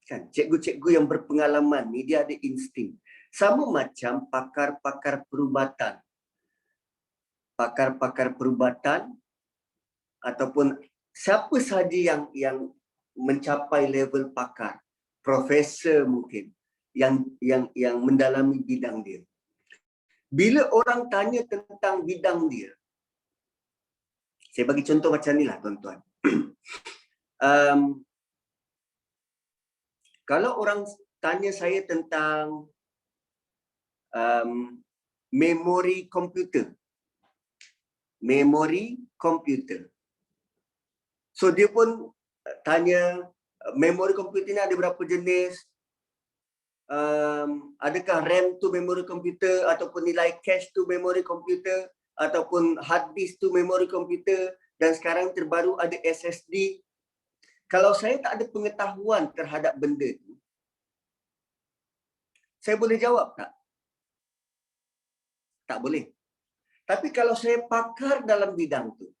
Kan, cikgu-cikgu yang berpengalaman ni, dia ada insting. Sama macam pakar-pakar perubatan. pakar-pakar perubatan ataupun siapa sahaja yang mencapai level pakar, profesor mungkin yang mendalami bidang dia. Bila orang tanya tentang bidang dia, saya bagi contoh macam ni lah tuan-tuan. Kalau orang tanya saya tentang memori komputer. So dia pun tanya memori komputer ni ada berapa jenis, adakah RAM tu memori komputer ataupun nilai cache tu memori komputer ataupun hard disk tu memori komputer, dan sekarang terbaru ada SSD. Kalau saya tak ada pengetahuan terhadap benda tu, saya boleh jawab tak? Tak boleh. Tapi kalau saya pakar dalam bidang tu,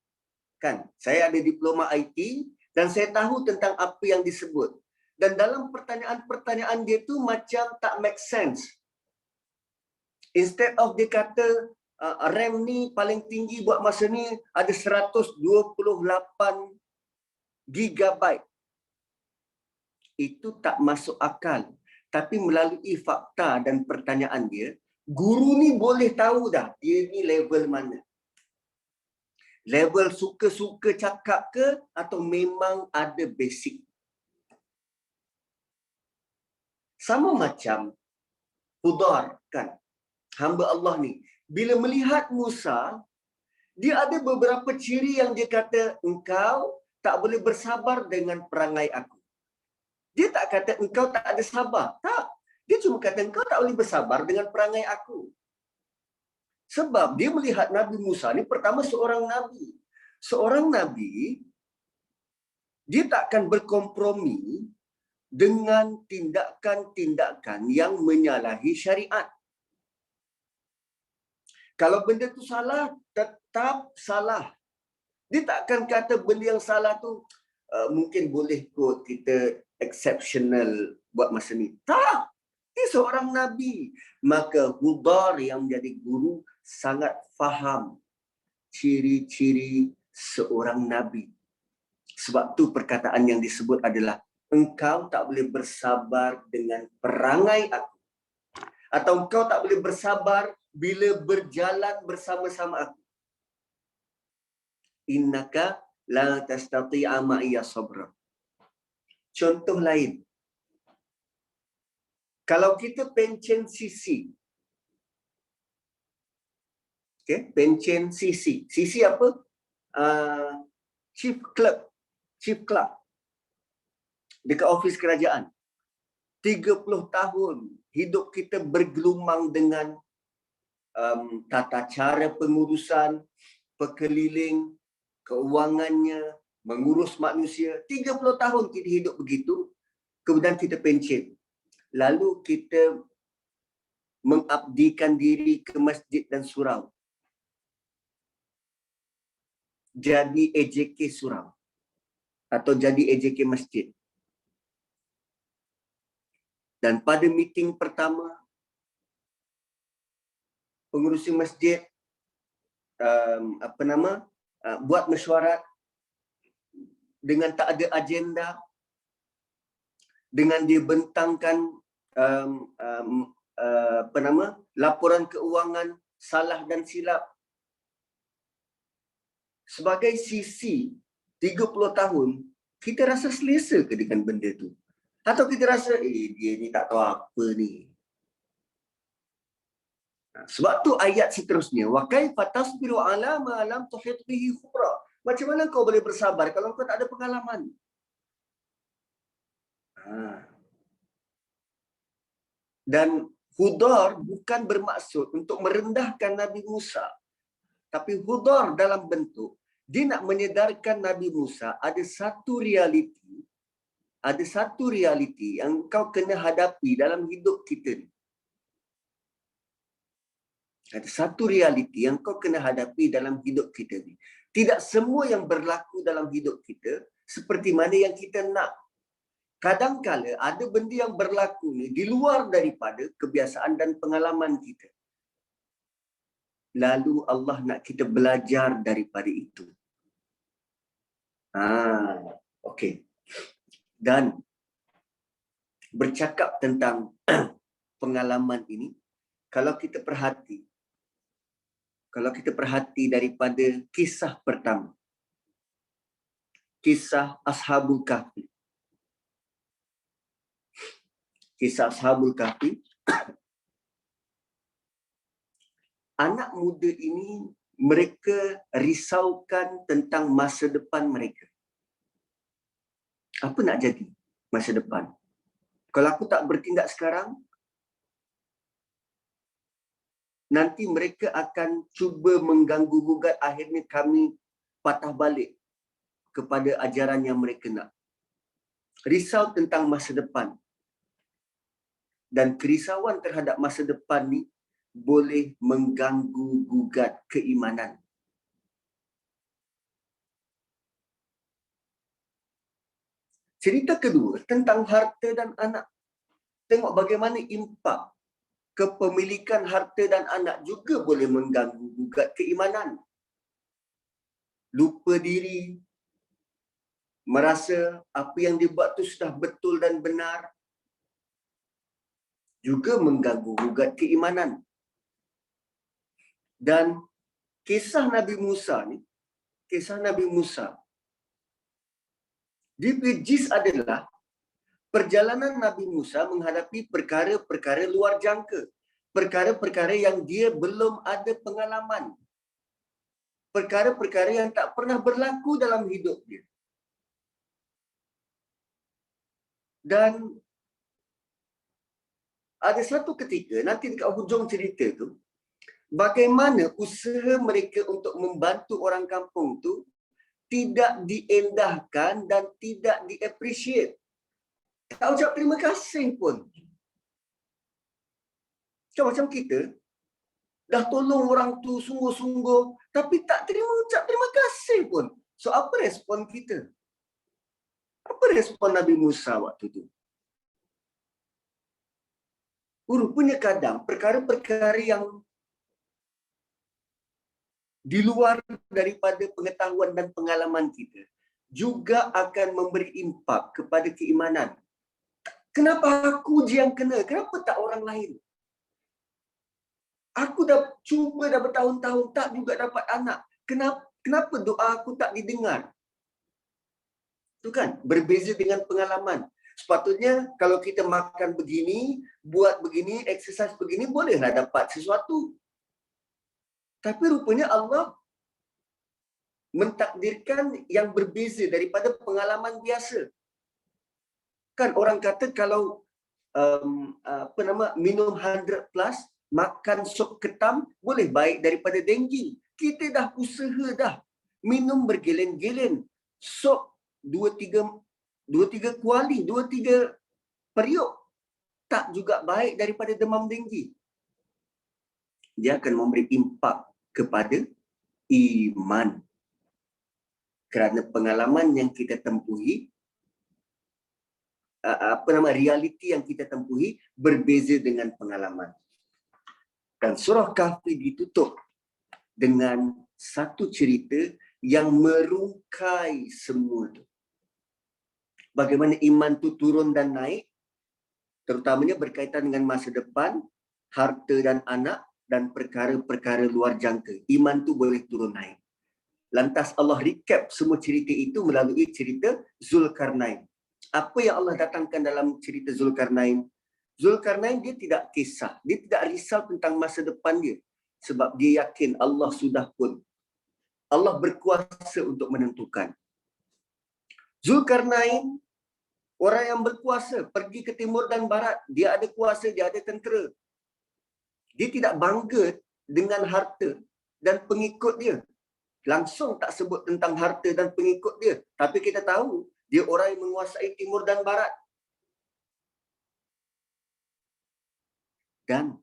kan, saya ada diploma IT dan saya tahu tentang apa yang disebut. Dan dalam pertanyaan-pertanyaan dia tu macam tak make sense. Instead of dia kata RAM ni paling tinggi buat masa ni ada 128 gigabyte. Itu tak masuk akal. Tapi melalui fakta dan pertanyaan dia, guru ni boleh tahu dah dia ni level mana. Level suka-suka cakap ke atau memang ada basic. Sama macam Hudar, kan, hamba Allah ni. Bila melihat Musa, dia ada beberapa ciri yang dia kata, engkau tak boleh bersabar dengan perangai aku. Dia tak kata engkau tak ada sabar. Tak. Dia cuma kata engkau tak boleh bersabar dengan perangai aku. Sebab dia melihat Nabi Musa ni pertama seorang Nabi. Seorang Nabi, dia takkan berkompromi dengan tindakan-tindakan yang menyalahi syariat. Kalau benda tu salah, tetap salah. Dia takkan kata benda yang salah tu mungkin boleh kot kita exceptional buat masa ni. Tak! Dia seorang Nabi. Maka Hudar yang menjadi guru sangat faham ciri-ciri seorang Nabi. Sebab tu perkataan yang disebut adalah engkau tak boleh bersabar dengan perangai aku. Atau engkau tak boleh bersabar bila berjalan bersama-sama aku. Innaka la tastati'a ma'iya sabra. Contoh lain. Kalau kita pencen sisi. Okay, pencen sisi. Sisi apa? Chief clerk. Dekat ofis kerajaan. 30 tahun hidup kita bergelumang dengan tata cara pengurusan, pekeliling, keuangannya, mengurus manusia. 30 tahun kita hidup begitu, kemudian kita pencen. Lalu kita mengabdikan diri ke masjid dan surau. Jadi AJK surau. Atau jadi AJK masjid. Dan pada meeting pertama, pengurusi masjid buat mesyuarat dengan tak ada agenda, dengan dia bentangkan laporan keuangan salah dan silap. Sebagai sisi 30 tahun, kita rasa selesa ke dengan benda tu? Atau kita rasa, dia ni tak tahu apa ni. Sebab tu ayat seterusnya, wa kaifa tasbiru ala ma lam tuhit bihi khubra. Macam mana kau boleh bersabar kalau kau tak ada pengalaman? Dan Hudar bukan bermaksud untuk merendahkan Nabi Musa. Tapi Hudar dalam bentuk, dia nak menyedarkan Nabi Musa ada satu realiti yang kau kena hadapi dalam hidup kita ni. Ada satu realiti yang kau kena hadapi dalam hidup kita ni. Tidak semua yang berlaku dalam hidup kita seperti mana yang kita nak. Kadang-kala ada benda yang berlaku ni di luar daripada kebiasaan dan pengalaman kita. lalu Allah nak kita belajar daripada itu. Okey. Dan bercakap tentang pengalaman ini, kalau kita perhati daripada kisah pertama, kisah Ashabul Kahfi. Kisah Ashabul Kahfi, anak muda ini mereka risaukan tentang masa depan mereka. Apa nak jadi masa depan? Kalau aku tak bertindak sekarang, nanti mereka akan cuba mengganggu gugat, akhirnya kami patah balik kepada ajaran yang mereka nak. Risau tentang masa depan. Dan kerisauan terhadap masa depan ni boleh mengganggu gugat keimanan. Cerita kedua tentang harta dan anak. Tengok bagaimana impak kepemilikan harta dan anak juga boleh mengganggu gugat keimanan. Lupa diri, merasa apa yang dibuat tu sudah betul dan benar, juga mengganggu gugat keimanan. Dan kisah Nabi Musa ni, dia jis adalah perjalanan Nabi Musa menghadapi perkara-perkara luar jangka. Perkara-perkara yang dia belum ada pengalaman. Perkara-perkara yang tak pernah berlaku dalam hidup dia. Dan ada satu ketika, nanti dekat hujung cerita tu, bagaimana usaha mereka untuk membantu orang kampung tu tidak diendahkan dan tidak di-appreciate. Tak ucap terima kasih pun. Macam kita, dah tolong orang tu sungguh-sungguh, tapi tak ucap terima kasih pun. So, apa respon kita? Apa respon Nabi Musa waktu tu? Rupanya kadang perkara-perkara yang di luar daripada pengetahuan dan pengalaman kita juga akan memberi impak kepada keimanan. Kenapa aku je yang kena? Kenapa tak orang lain? Aku dah cuba dah bertahun-tahun tak juga dapat anak. Kenapa doa aku tak didengar? Itu kan berbeza dengan pengalaman. Sepatutnya kalau kita makan begini, buat begini, exercise begini, bolehlah dapat sesuatu. Tapi rupanya Allah mentakdirkan yang berbeza daripada pengalaman biasa. Kan orang kata kalau minum 100 plus, makan sup ketam boleh baik daripada denggi. Kita dah usaha dah. Minum bergilen-gilen. Sup 2-3 kuali, 2-3 periuk. Tak juga baik daripada demam denggi. Dia akan memberi impak kepada iman. Kerana pengalaman yang kita tempuhi, realiti yang kita tempuhi berbeza dengan pengalaman. Dan surah Kahfi ditutup dengan satu cerita yang merungkai semua itu. Bagaimana iman itu turun dan naik, terutamanya berkaitan dengan masa depan, harta dan anak, dan perkara-perkara luar jangka. Iman itu boleh turun naik. Lantas Allah recap semua cerita itu melalui cerita Zulkarnain. Apa yang Allah datangkan dalam cerita Zulkarnain? Zulkarnain dia tidak kisah, dia tidak risau tentang masa depan dia. Sebab dia yakin Allah sudah pun. Allah berkuasa untuk menentukan. Zulkarnain, orang yang berkuasa, pergi ke timur dan barat. Dia ada kuasa, dia ada tentera. Dia tidak bangga dengan harta dan pengikut dia. Langsung tak sebut tentang harta dan pengikut dia. Tapi kita tahu, dia orang yang menguasai timur dan barat. Dan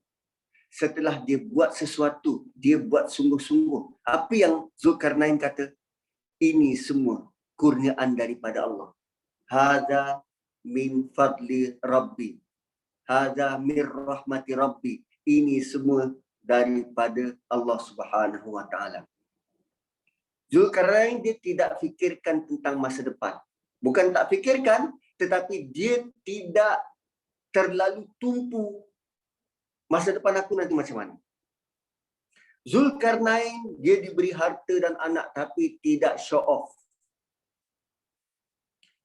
setelah dia buat sesuatu, dia buat sungguh-sungguh. Apa yang Zulkarnain kata? Ini semua kurniaan daripada Allah. Hadza min fadli Rabbi. Hadza min rahmati Rabbi. Ini semua daripada Allah Subhanahu Wa Taala. Zulkarnain dia tidak fikirkan tentang masa depan. Bukan tak fikirkan, tetapi dia tidak terlalu tumpu masa depan aku nanti macam mana. Zulkarnain dia diberi harta dan anak tapi tidak show off.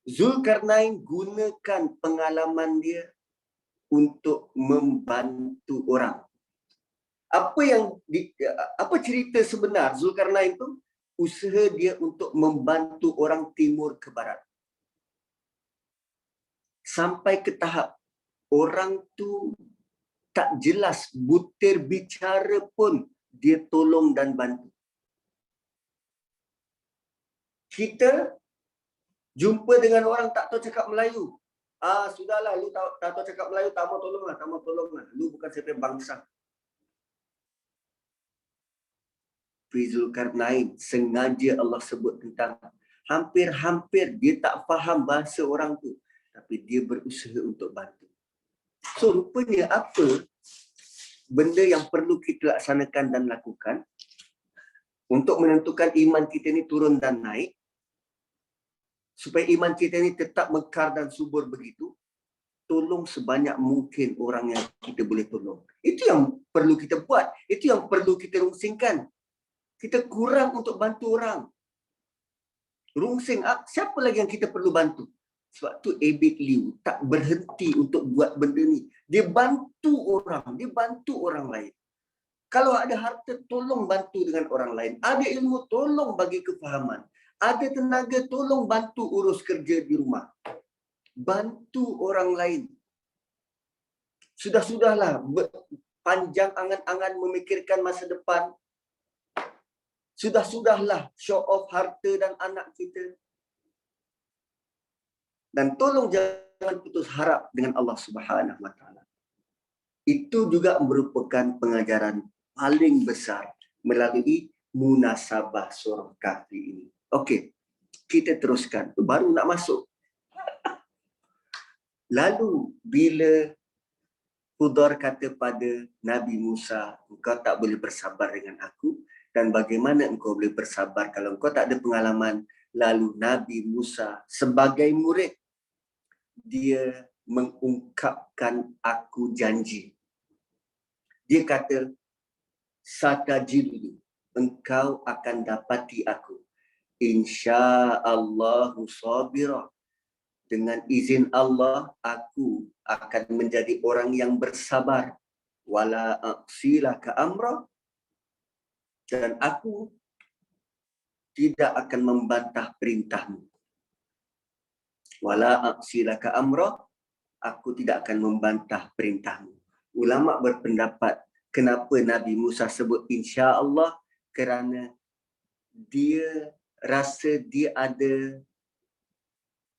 Zulkarnain gunakan pengalaman dia untuk membantu orang. Apa cerita sebenar Zulkarnain itu? Usaha dia untuk membantu orang timur ke barat. Sampai ke tahap orang tu tak jelas, butir bicara pun dia tolong dan bantu. Kita jumpa dengan orang tak tahu cakap Melayu. Sudahlah, lu tak tahu cakap Melayu, tak mau tolonglah. Lu bukan siapa bangsa. Zulkarnain sengaja Allah sebut tentang hampir-hampir dia tak faham bahasa orang tu, tapi dia berusaha untuk bantu. So rupanya apa benda yang perlu kita laksanakan dan lakukan untuk menentukan iman kita ni turun dan naik, supaya iman kita ni tetap mekar dan subur begitu? Tolong sebanyak mungkin orang yang kita boleh tolong. Itu yang perlu kita buat. Itu yang perlu kita rungsingkan. Kita kurang untuk bantu orang. Rungsing, siapa lagi yang kita perlu bantu? Sebab tu Abid Liu tak berhenti untuk buat benda ni. Dia bantu orang lain. Kalau ada harta, tolong bantu dengan orang lain. Ada ilmu, tolong bagi kefahaman. Ada tenaga, tolong bantu urus kerja di rumah. Bantu orang lain. Sudah-sudahlah panjang angan-angan memikirkan masa depan. Sudah-sudahlah show off harta dan anak kita. Dan tolong jangan putus harap dengan Allah Subhanahu Wa Taala. Itu juga merupakan pengajaran paling besar melalui munasabah surah Kahfi ini. Okey, kita teruskan. Baru nak masuk. Lalu bila Hudhar kata pada Nabi Musa, engkau tak boleh bersabar dengan aku, dan bagaimana engkau boleh bersabar kalau engkau tak ada pengalaman? Lalu Nabi Musa sebagai murid, dia mengungkapkan aku janji. Dia kata, satajidu, engkau akan dapati aku. InsyaAllahu sabira. Dengan izin Allah, aku akan menjadi orang yang bersabar. Wala aqsilaka amra. Dan aku tidak akan membantah perintahmu. Wala aqsilaka amra. Aku tidak akan membantah perintahmu. Ulama berpendapat, kenapa Nabi Musa sebut insya-Allah? Kerana dia rasa dia ada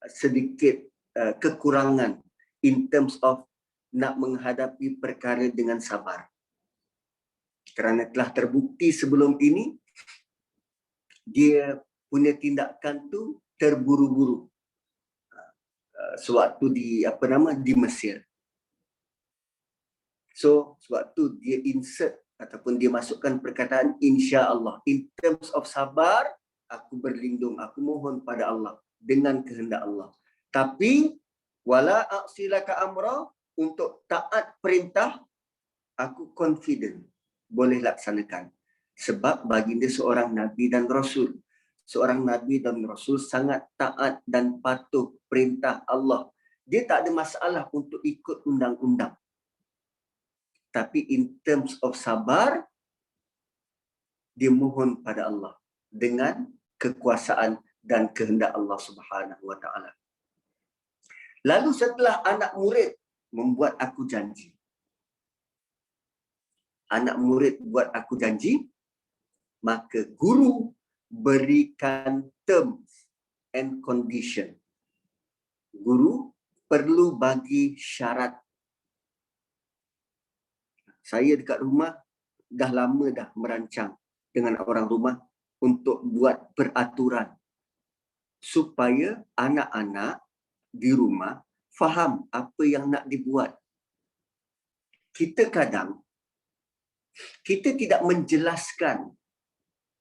sedikit kekurangan in terms of nak menghadapi perkara dengan sabar. Kerana telah terbukti sebelum ini, dia punya tindakan tu terburu-buru. Sewaktu di Mesir. So, sebab tu dia insert ataupun dia masukkan perkataan insya-Allah. In terms of sabar, aku berlindung, aku mohon pada Allah dengan kehendak Allah. Tapi wala aqsilaka amra, untuk taat perintah aku confident boleh laksanakan. Sebab baginda seorang nabi dan rasul. Seorang nabi dan rasul sangat taat dan patuh perintah Allah. Dia tak ada masalah untuk ikut undang-undang. Tapi in terms of sabar, dia mohon pada Allah dengan kekuasaan dan kehendak Allah Subhanahu Wa Taala. Lalu setelah anak murid membuat aku janji. Anak murid buat aku janji, maka guru berikan terms and condition. Guru perlu bagi syarat. Saya dekat rumah dah lama dah merancang dengan orang rumah untuk buat peraturan supaya anak-anak di rumah faham apa yang nak dibuat. Kita kadang kita tidak menjelaskan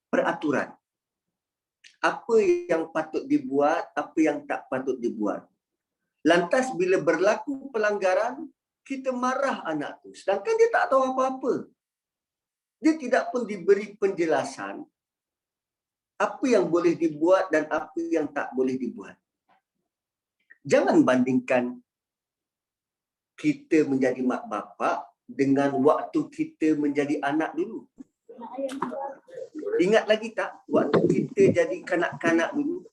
peraturan. Apa yang patut dibuat, apa yang tak patut dibuat. Lantas bila berlaku pelanggaran, kita marah anak tu. Sedangkan dia tak tahu apa-apa. Dia tidak pun diberi penjelasan apa yang boleh dibuat dan apa yang tak boleh dibuat. Jangan bandingkan kita menjadi mak bapak dengan waktu kita menjadi anak dulu. Ingat lagi tak waktu kita jadi kanak-kanak dulu,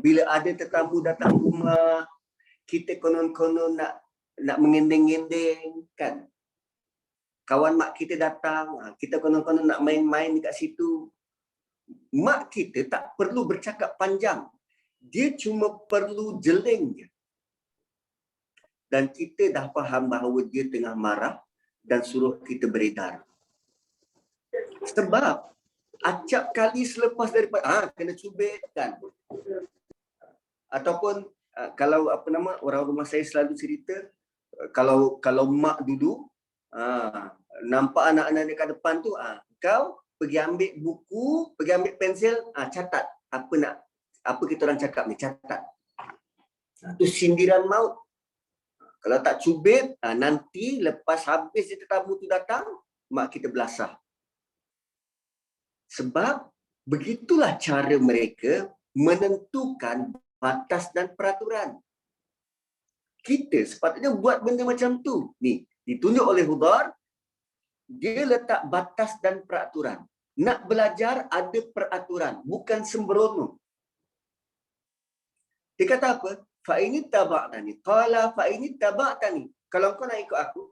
bila ada tetamu datang rumah, kita konon-konon nak mengendeng-endeng kan. Kawan mak kita datang, kita konon-konon nak main-main dekat situ. Mak kita tak perlu bercakap panjang. Dia cuma perlu jeling je. Dan kita dah faham bahawa dia tengah marah dan suruh kita beredar. Sebab acap kali selepas daripada kena cubit kan. Ataupun kalau orang rumah saya selalu cerita, kalau mak dulu nampak anak-anak dekat depan tu, kau pergi ambil buku, pergi ambil pensil, catat apa kita orang cakap ni, catat. Itu sindiran maut. Kalau tak cubit, nanti lepas habis tetamu tu datang, mak kita belasah. Sebab begitulah cara mereka menentukan batas dan peraturan. Kita sepatutnya buat benda macam tu. Ni, ditunjuk oleh Hudhar, dia letak batas dan peraturan. Nak belajar ada peraturan, bukan sembrono. Dia kata apa? Fa'ini taba'tani. Qala fa'ini taba'tani. Kalau engkau nak ikut aku,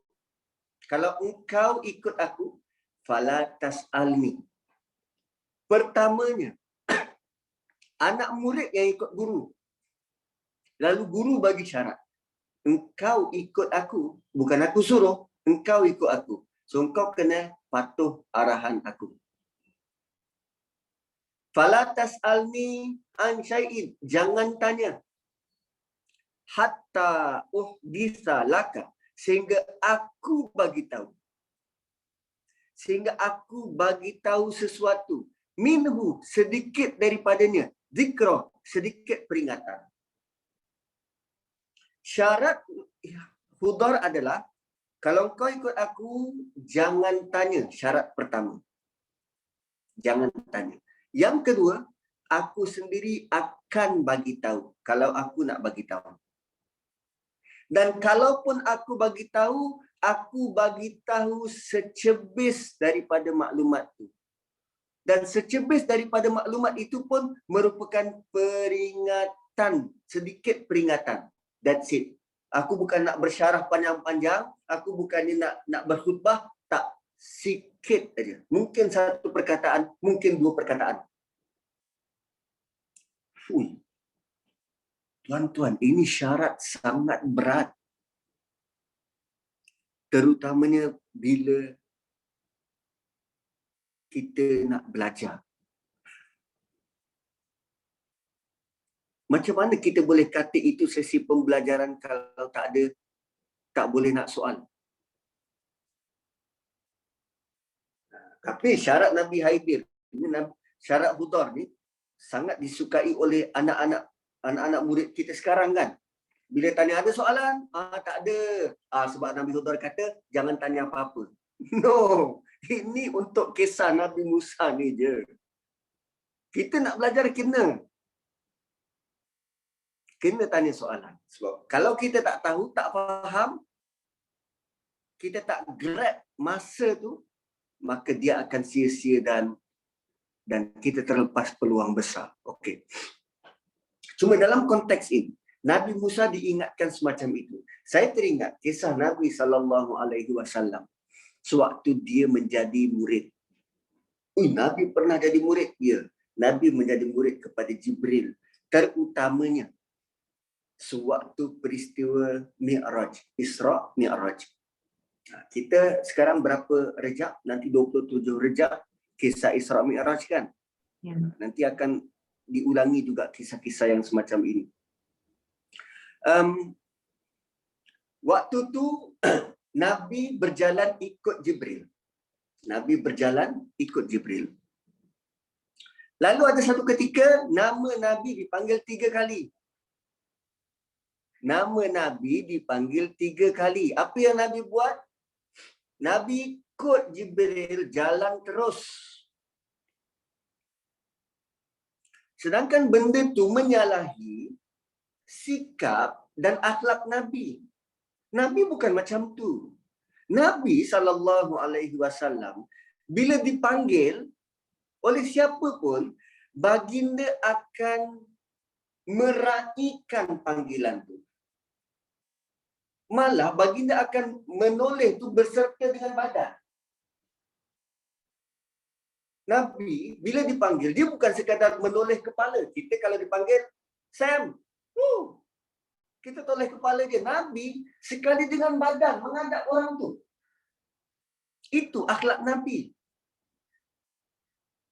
kalau engkau ikut aku, fala tas'alni. Pertamanya, anak murid yang ikut guru. Lalu guru bagi syarat. Engkau ikut aku, bukan aku suruh, engkau ikut aku. So engkau kena patuh arahan aku. Fala tas'alni an syai'in. Jangan tanya. Hatta uhditha laka. Sehingga aku bagi tahu. Sehingga aku bagi tahu sesuatu. Minhu, sedikit daripadanya. Zikra, sedikit peringatan. Syarat Hudhar adalah, kalau kau ikut aku, jangan tanya. Syarat pertama. Jangan tanya. Yang kedua, aku sendiri akan bagi tahu. Kalau aku nak bagi tahu. Dan kalaupun aku bagi tahu secebis daripada maklumat itu. Dan secebis daripada maklumat itu pun merupakan peringatan, sedikit peringatan. That's it. Aku bukan nak bersyarah panjang-panjang, aku bukannya nak berkhutbah, tak, sikit aja. Mungkin satu perkataan, mungkin dua perkataan. Tuan-tuan, ini syarat sangat berat. Terutamanya bila kita nak belajar. Macam mana kita boleh kata itu sesi pembelajaran kalau tak boleh nak soal? Tapi syarat Nabi Haidir, syarat Hudhar ni sangat disukai oleh anak-anak murid kita sekarang kan. Bila tanya ada soalan, tak ada. Sebab Nabi Hudhar kata jangan tanya apa-apa. No, ini untuk kisah Nabi Musa ni je. Kita nak belajar kena tanya soalan. Sebab kalau kita tak tahu, tak faham, kita tak grab masa tu, maka dia akan sia-sia dan kita terlepas peluang besar. Okey. Cuma dalam konteks ini, Nabi Musa diingatkan semacam itu. Saya teringat kisah Nabi SAW sewaktu dia menjadi murid. Nabi pernah jadi murid? Ya. Nabi menjadi murid kepada Jibril. Terutamanya sewaktu peristiwa Mi'raj, Isra' Mi'raj. Kita sekarang berapa Rejab? Nanti 27 Rejab, kisah Isra' Mi'raj kan? Ya. Nanti akan diulangi juga kisah-kisah yang semacam ini. Waktu tu Nabi berjalan ikut Jibril. Nabi berjalan ikut Jibril. Lalu ada satu ketika nama Nabi dipanggil 3 kali. Nama Nabi dipanggil 3 kali. Apa yang Nabi buat? Nabi ikut Jibril jalan terus. Sedangkan benda tu menyalahi sikap dan akhlak Nabi. Nabi bukan macam tu. Nabi SAW bila dipanggil oleh siapa pun, baginda akan meraihkan panggilan tu. Malah baginda akan menoleh tu berserta dengan badan. Nabi bila dipanggil, dia bukan sekadar menoleh kepala. Kita kalau dipanggil, Sam, kita toleh kepala dia. Nabi sekali dengan badan menghadap orang tu. Itu akhlak Nabi.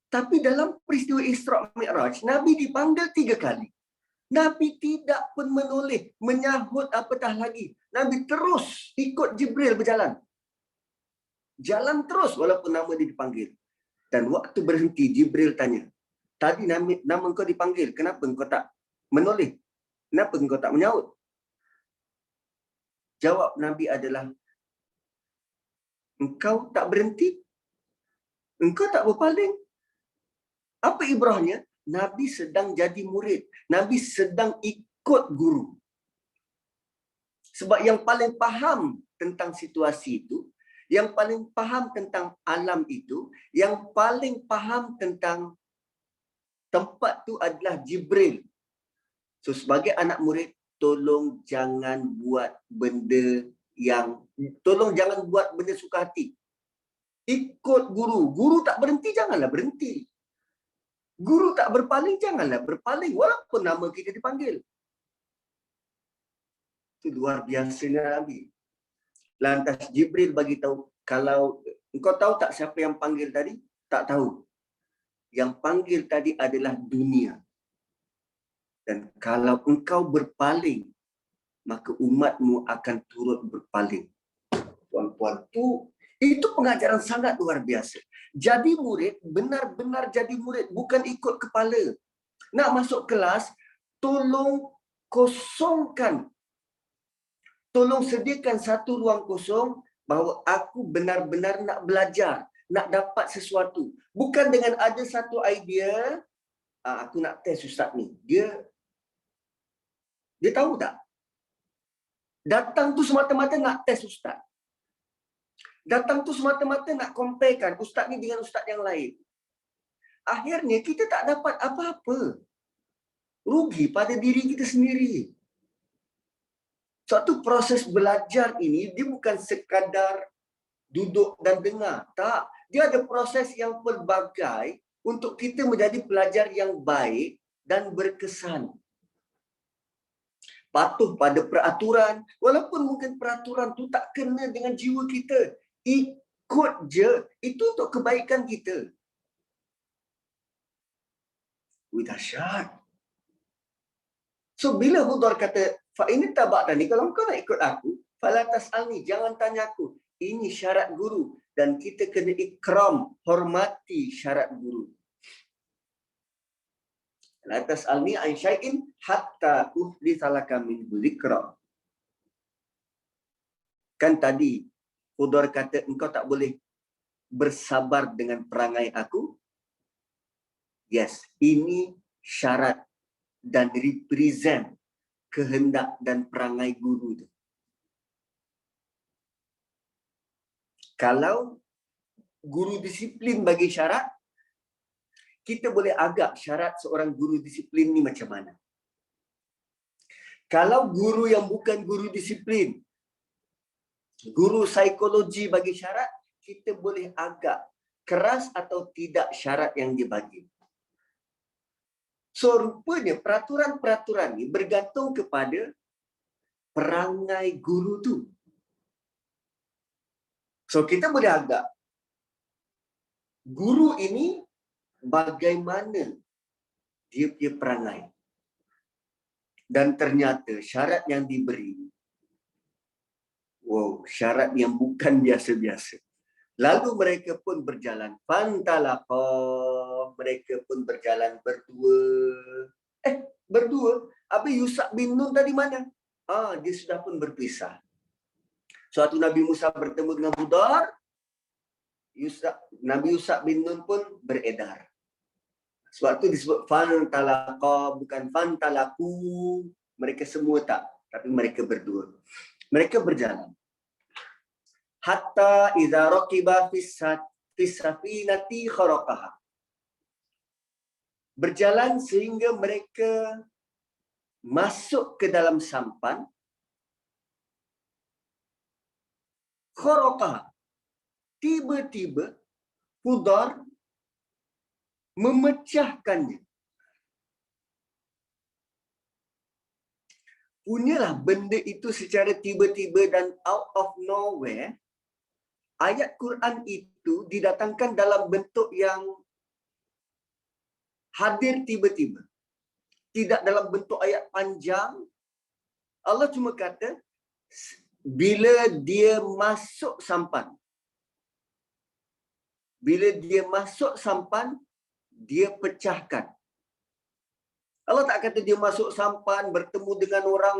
Tapi dalam peristiwa Isra' Mi'raj, Nabi dipanggil 3 kali. Nabi tidak pun menoleh, menyahut apatah lagi. Nabi terus ikut Jibril berjalan. Jalan terus walaupun nama dia dipanggil. Dan waktu berhenti, Jibril tanya, tadi nama engkau dipanggil, kenapa engkau tak menoleh? Kenapa engkau tak menyahut? Jawab Nabi adalah, engkau tak berhenti? Engkau tak berpaling? Apa ibrahnya? Nabi sedang jadi murid. Nabi sedang ikut guru. Sebab yang paling faham tentang situasi itu, yang paling faham tentang alam itu, yang paling faham tentang tempat tu adalah Jibril. So sebagai anak murid, tolong jangan buat benda suka hati. Ikut guru. Guru tak berhenti, janganlah berhenti. Guru tak berpaling, janganlah berpaling. Walaupun nama kita dipanggil. Itu luar biasanya Nabi. Lantas Jibril bagi tahu, kalau engkau tahu tak siapa yang panggil tadi? Tak tahu. Yang panggil tadi adalah dunia. Dan kalau engkau berpaling, maka umatmu akan turut berpaling. Tuan-tuan, itu pengajaran sangat luar biasa. Jadi murid, benar-benar jadi murid, bukan ikut kepala. Nak masuk kelas, tolong kosongkan. Tolong sediakan satu ruang kosong bahawa aku benar-benar nak belajar, nak dapat sesuatu. Bukan dengan ada satu idea, aku nak test ustaz ni. Dia tahu tak? Datang tu semata-mata nak test ustaz. Datang tu semata-mata nak comparekan ustaz ni dengan ustaz yang lain. Akhirnya kita tak dapat apa-apa. Rugi pada diri kita sendiri. Suatu proses belajar ini, dia bukan sekadar duduk dan dengar. Tak. Dia ada proses yang pelbagai untuk kita menjadi pelajar yang baik dan berkesan. Patuh pada peraturan, walaupun mungkin peraturan tu tak kena dengan jiwa kita. Ikut je. Itu untuk kebaikan kita. Dahsyat. So, bila Hudhar kata, ini tabak tadi, kalau kau nak ikut aku, fala tas'alni, jangan tanya aku. Ini syarat guru. Dan kita kena ikram, hormati syarat guru. La tas'alni an syai'in hatta uhditsalaka min dzikra. Kan tadi Hudhar kata engkau tak boleh bersabar dengan perangai aku. Yes, ini syarat dan represent kehendak dan perangai guru tu. Kalau guru disiplin bagi syarat, kita boleh agak syarat seorang guru disiplin ni macam mana. Kalau guru yang bukan guru disiplin, guru psikologi bagi syarat, kita boleh agak keras atau tidak syarat yang dia bagi. So, rupanya peraturan-peraturan ni bergantung kepada perangai guru tu. So, kita boleh agak guru ini bagaimana dia punya perangai. Dan ternyata syarat yang diberi, syarat yang bukan biasa-biasa. Lalu mereka pun berjalan. Fantalaqa, mereka pun berjalan berdua. Berdua? Habis Yusha bin Nun tadi mana? Dia sudah pun berpisah. Suatu Nabi Musa bertemu dengan Hudar, Nabi Yusha bin Nun pun beredar. Sebab itu disebut fantalaqa, bukan fantalaku. Mereka semua tak, tapi mereka berdua. Mereka berjalan. Hatta idza raqiba fis safinati kharaqaha. Berjalan sehingga mereka masuk ke dalam sampan. Kharaqaha. Tiba-tiba Hudar memecahkannya. Punyalah benda itu secara tiba-tiba dan out of nowhere. Ayat Quran itu didatangkan dalam bentuk yang hadir tiba-tiba. Tidak dalam bentuk ayat panjang. Allah cuma kata, bila dia masuk sampan. Bila dia masuk sampan, dia pecahkan. Allah tak kata dia masuk sampan, bertemu dengan orang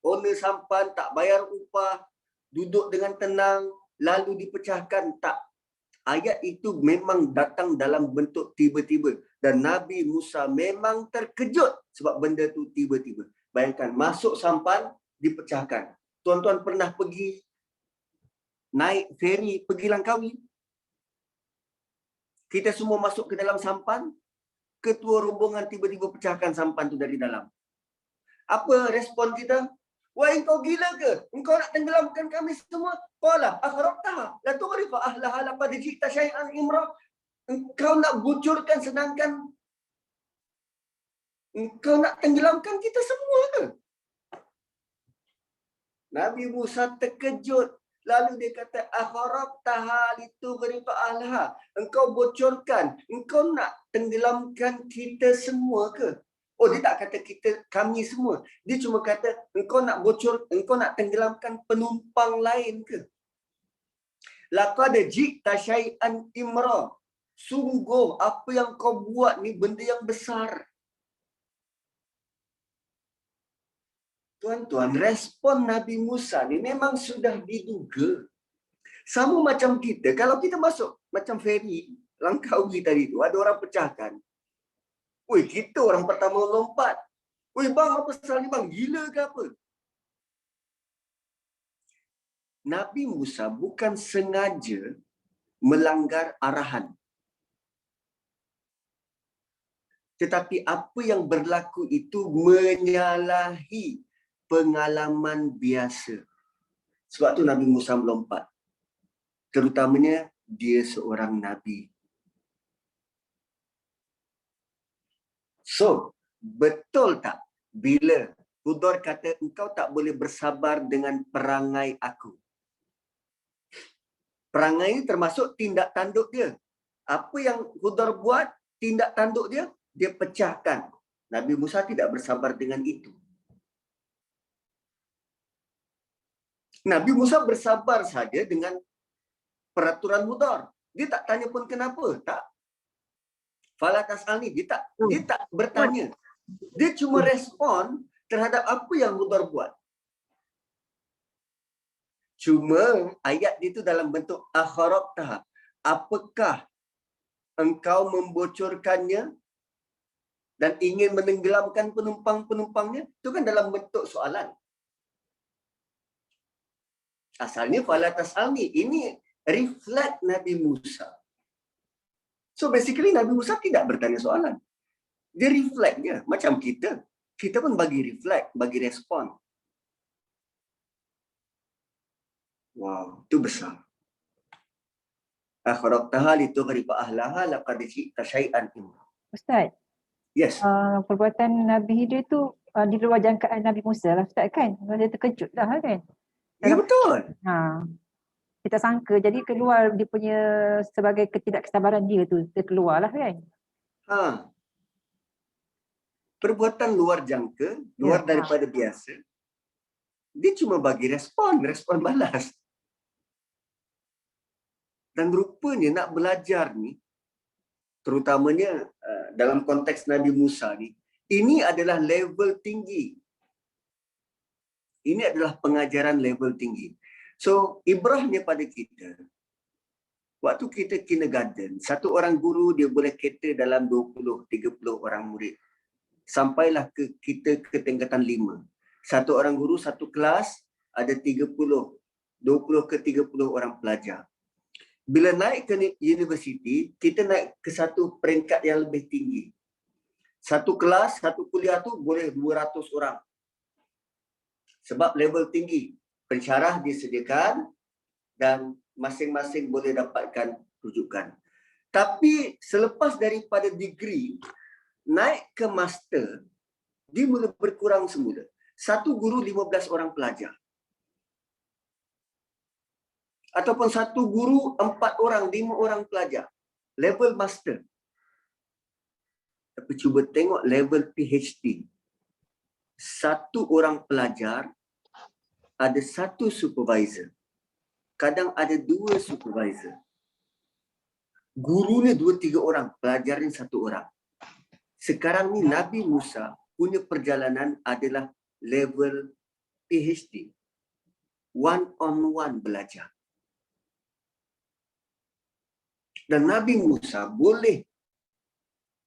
owner sampan, tak bayar upah, duduk dengan tenang, lalu dipecahkan. Tak. Ayat itu memang datang dalam bentuk tiba-tiba. Dan Nabi Musa memang terkejut sebab benda itu tiba-tiba. Bayangkan, masuk sampan, dipecahkan. Tuan-tuan pernah pergi naik feri, pergi Langkawi? Kita semua masuk ke dalam sampan, ketua rombongan tiba-tiba pecahkan sampan itu dari dalam. Apa respon kita? Wah, engkau gila ke? Engkau nak tenggelamkan kami semua? Qala akhraqtaha la tughriqa ahlaha laqad ji'ta syai'an imra. Engkau nak bocorkan sedangkan engkau nak tenggelamkan kita semua ke? Nabi Musa terkejut. Lalu dia kata, akhraqtaha litughriqa ahlaha. Engkau bocorkan, engkau nak tenggelamkan kita semua ke? Oh, dia tak kata kami semua. Dia cuma kata, engkau nak tenggelamkan penumpang lain ke? Laqad ji'ta syai'an imra. Sungguh apa yang kau buat ni benda yang besar. Tuan-tuan, respon Nabi Musa ni memang sudah diduga. Sama macam kita, kalau kita masuk macam feri, Langkawi tadi tu, ada orang pecahkan. Oi, kita orang pertama lompat. Oi bang, apa pasal ni bang? Gila ke apa? Nabi Musa bukan sengaja melanggar arahan. Tetapi apa yang berlaku itu menyalahi pengalaman biasa. Sebab tu Nabi Musa melompat. Terutamanya dia seorang Nabi. So, betul tak bila Hudar kata engkau tak boleh bersabar dengan perangai aku? Perangai ini termasuk tindak tanduk dia. Apa yang Hudar buat, tindak tanduk dia, dia pecahkan. Nabi Musa tidak bersabar dengan itu. Nabi Musa bersabar saja dengan peraturan Hudar. Dia tak tanya pun kenapa, tak. Fala tas'alni, dia tak bertanya. Dia cuma respon terhadap apa yang Hudar buat. Cuma ayat itu dalam bentuk akhraqtaha. Apakah engkau membocorkannya dan ingin menenggelamkan penumpang-penumpangnya? Itu kan dalam bentuk soalan. Asalnya fala tas'alni. Ini reflect Nabi Musa. So basically Nabi Musa tidak bertanya soalan. Dia reflect je. Macam kita. Kita pun bagi reflect, bagi respon. Wow, itu besar. Akhraqtaha litughriqa ahlaha laqad ji'ta syai'an imra. Ustaz, Yes. perbuatan Nabi Hidr tu di luar jangkaan Nabi Musa lah Ustaz kan? Dia terkejut lah kan? Ya betul. Kita sangka jadi keluar dia punya sebagai ketidaksabaran dia tu, dia keluar lah kan? Perbuatan luar jangka, luar daripada biasa. Dia cuma bagi respon balas. Dan rupanya nak belajar ni, terutamanya dalam konteks Nabi Musa ni, ini adalah level tinggi. Ini adalah pengajaran level tinggi. So, ibrahnya pada kita, waktu kita kindergarten, satu orang guru dia boleh cater dalam 20-30 orang murid. Sampailah kita ke tingkatan 5. Satu orang guru, satu kelas, ada 20 ke 30 orang pelajar. Bila naik ke universiti, kita naik ke satu peringkat yang lebih tinggi. Satu kelas, satu kuliah tu boleh 200 orang. Sebab level tinggi. Pensyarah disediakan dan masing-masing boleh dapatkan rujukan. Tapi selepas daripada degree, naik ke master, dia mula berkurang semula. Satu guru 15 orang pelajar. Ataupun satu guru 4 orang, 5 orang pelajar. Level master. Tapi cuba tengok level PhD. Satu orang pelajar ada satu supervisor. Kadang ada 2 supervisor. Gurunya 2-3 orang, pelajarnya 1 orang. Sekarang ni Nabi Musa punya perjalanan adalah level PhD. One-on-one belajar. Dan Nabi Musa boleh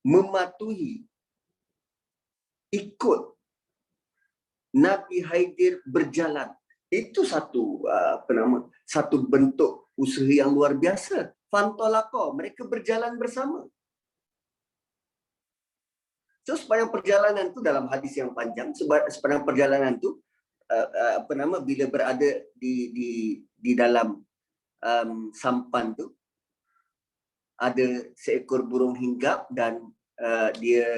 mematuhi, ikut Nabi Khidir berjalan. Itu satu satu bentuk usaha yang luar biasa. Fantolaqah, mereka berjalan bersama. So sepanjang perjalanan tu, dalam hadis yang panjang, sepanjang perjalanan tu bila berada di dalam sampan tu, ada seekor burung hinggap dan dia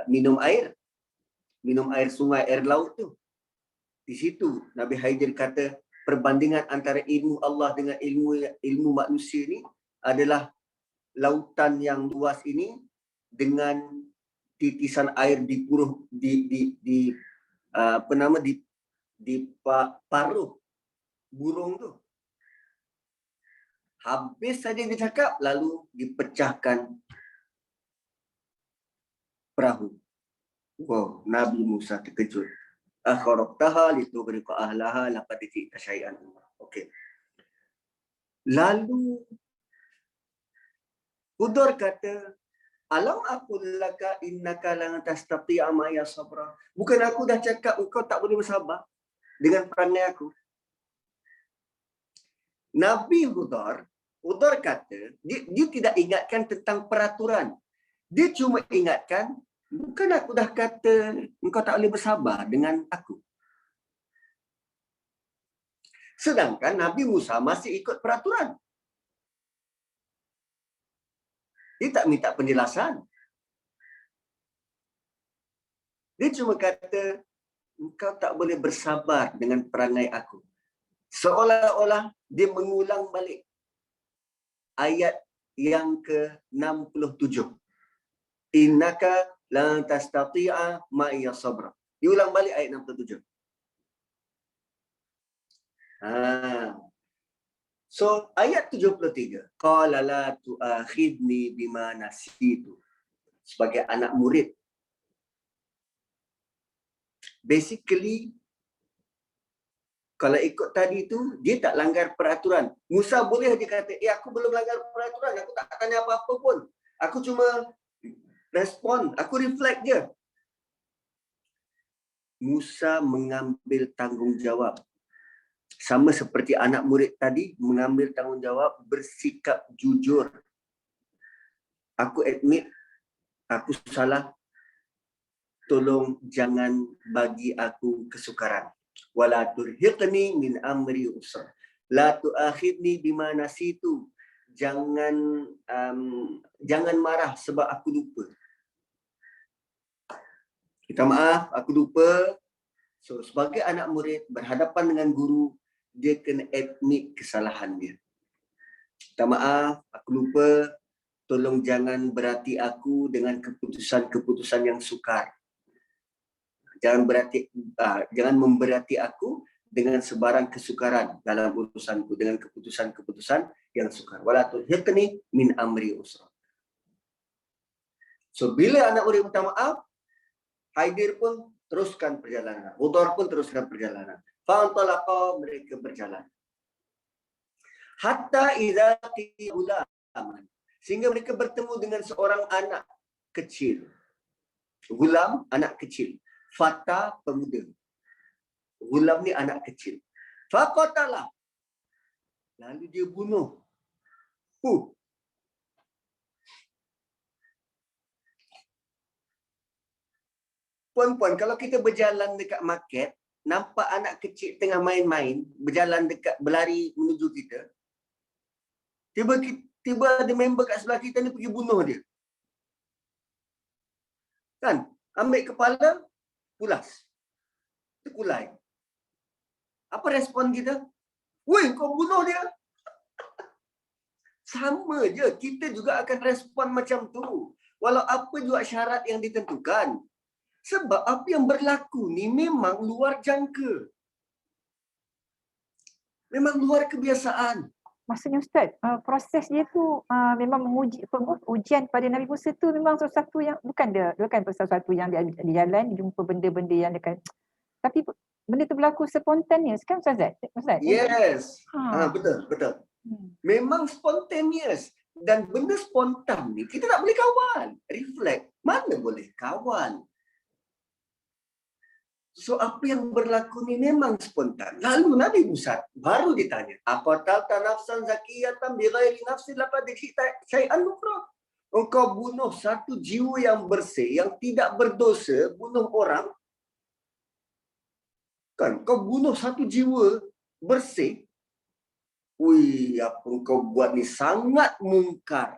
minum air sungai, air laut tu. Di situ Nabi Khidir kata perbandingan antara ilmu Allah dengan ilmu manusia ni adalah lautan yang luas ini dengan titisan air di paruh burung tu. Habis saja dia cakap, lalu dipecahkan perahu. Wow, Nabi Musa terkejut. Akharaqtaha litughriqa ahlaha laqad ji'ta syai'an. Okey. Lalu Hudhur kata, alam aqul laka innaka lan tastati'a ma'iya sabra. Bukan aku dah cakap engkau tak boleh bersabar dengan perangai aku. Nabi Hudhur kata, dia tidak ingatkan tentang peraturan. Dia cuma ingatkan, bukan aku dah kata engkau tak boleh bersabar dengan aku. Sedangkan Nabi Musa masih ikut peraturan. Dia tak minta penjelasan. Dia cuma kata, engkau tak boleh bersabar dengan perangai aku. Seolah-olah dia mengulang balik ayat yang ke-67. Innaka lan tastati'a ma'iya sabra. Diulang balik ayat 67. So ayat 73. Qala la tu'akhidni bima nasitu. Sebagai anak murid. Basically, kalau ikut tadi tu, dia tak langgar peraturan. Musa boleh dia kata, aku belum langgar peraturan, aku tak tanya apa-apa pun. Aku cuma respon, aku reflect je. Musa mengambil tanggungjawab. Sama seperti anak murid tadi, mengambil tanggungjawab, bersikap jujur. Aku admit, aku salah. Tolong jangan bagi aku kesukaran. Wala turhiqni min amri usra. La tu'akhidni bima nasitu. Jangan marah sebab aku lupa. Minta maaf, aku lupa. So sebagai anak murid berhadapan dengan guru, dia kena admit kesalahan dia. Minta maaf, aku lupa. Tolong jangan berhati aku dengan keputusan-keputusan yang sukar. Jangan memberati aku dengan sebarang kesukaran dalam urusanku, dengan keputusan-keputusan yang sukar. Wala tulhiqni min amri usra. So bila anak murid minta maaf, Haidir pun teruskan perjalanan. Hudar pun teruskan perjalanan. Fa'antalaqa, mereka berjalan. Hatta idza qiyulaman. Sehingga mereka bertemu dengan seorang anak kecil. Gulam, anak kecil. Fata, pemuda. Gulam ni anak kecil. Faqatalah. Lalu dia bunuh. Puan-puan, kalau kita berjalan dekat market, nampak anak kecil tengah main-main, berjalan dekat, berlari menuju kita, tiba ada member kat sebelah kita ni pergi bunuh dia. Kan? Ambil kepala, pulas. Terkulai. Apa respon kita? Weh, kau bunuh dia. Sama je, kita juga akan respon macam tu. Walau apa juga syarat yang ditentukan. Sebab apa yang berlaku ni memang luar jangka. Memang luar kebiasaan. Maksudnya Ustaz, proses dia tu memang menguji ujian pada Nabi Musa tu memang sesuatu yang bukan sesuatu yang dia di jalan jumpa benda-benda yang dekat, tapi benda tu berlaku spontaneous kan Ustaz? Yes. Betul. Memang spontaneous. Dan benda spontan ni kita tak boleh kawal. Reflect. Mana boleh kawal? So apa yang berlaku ni memang spontan. Lalu Nabi Musa baru ditanya, aqatalta nafsan zakiyatan bighairi nafsin laqad ji'ta syai'an nukra. Engkau bunuh satu jiwa yang bersih, yang tidak berdosa, bunuh orang. Kan, kau bunuh satu jiwa bersih. Wih, apa engkau buat ni sangat mungkar.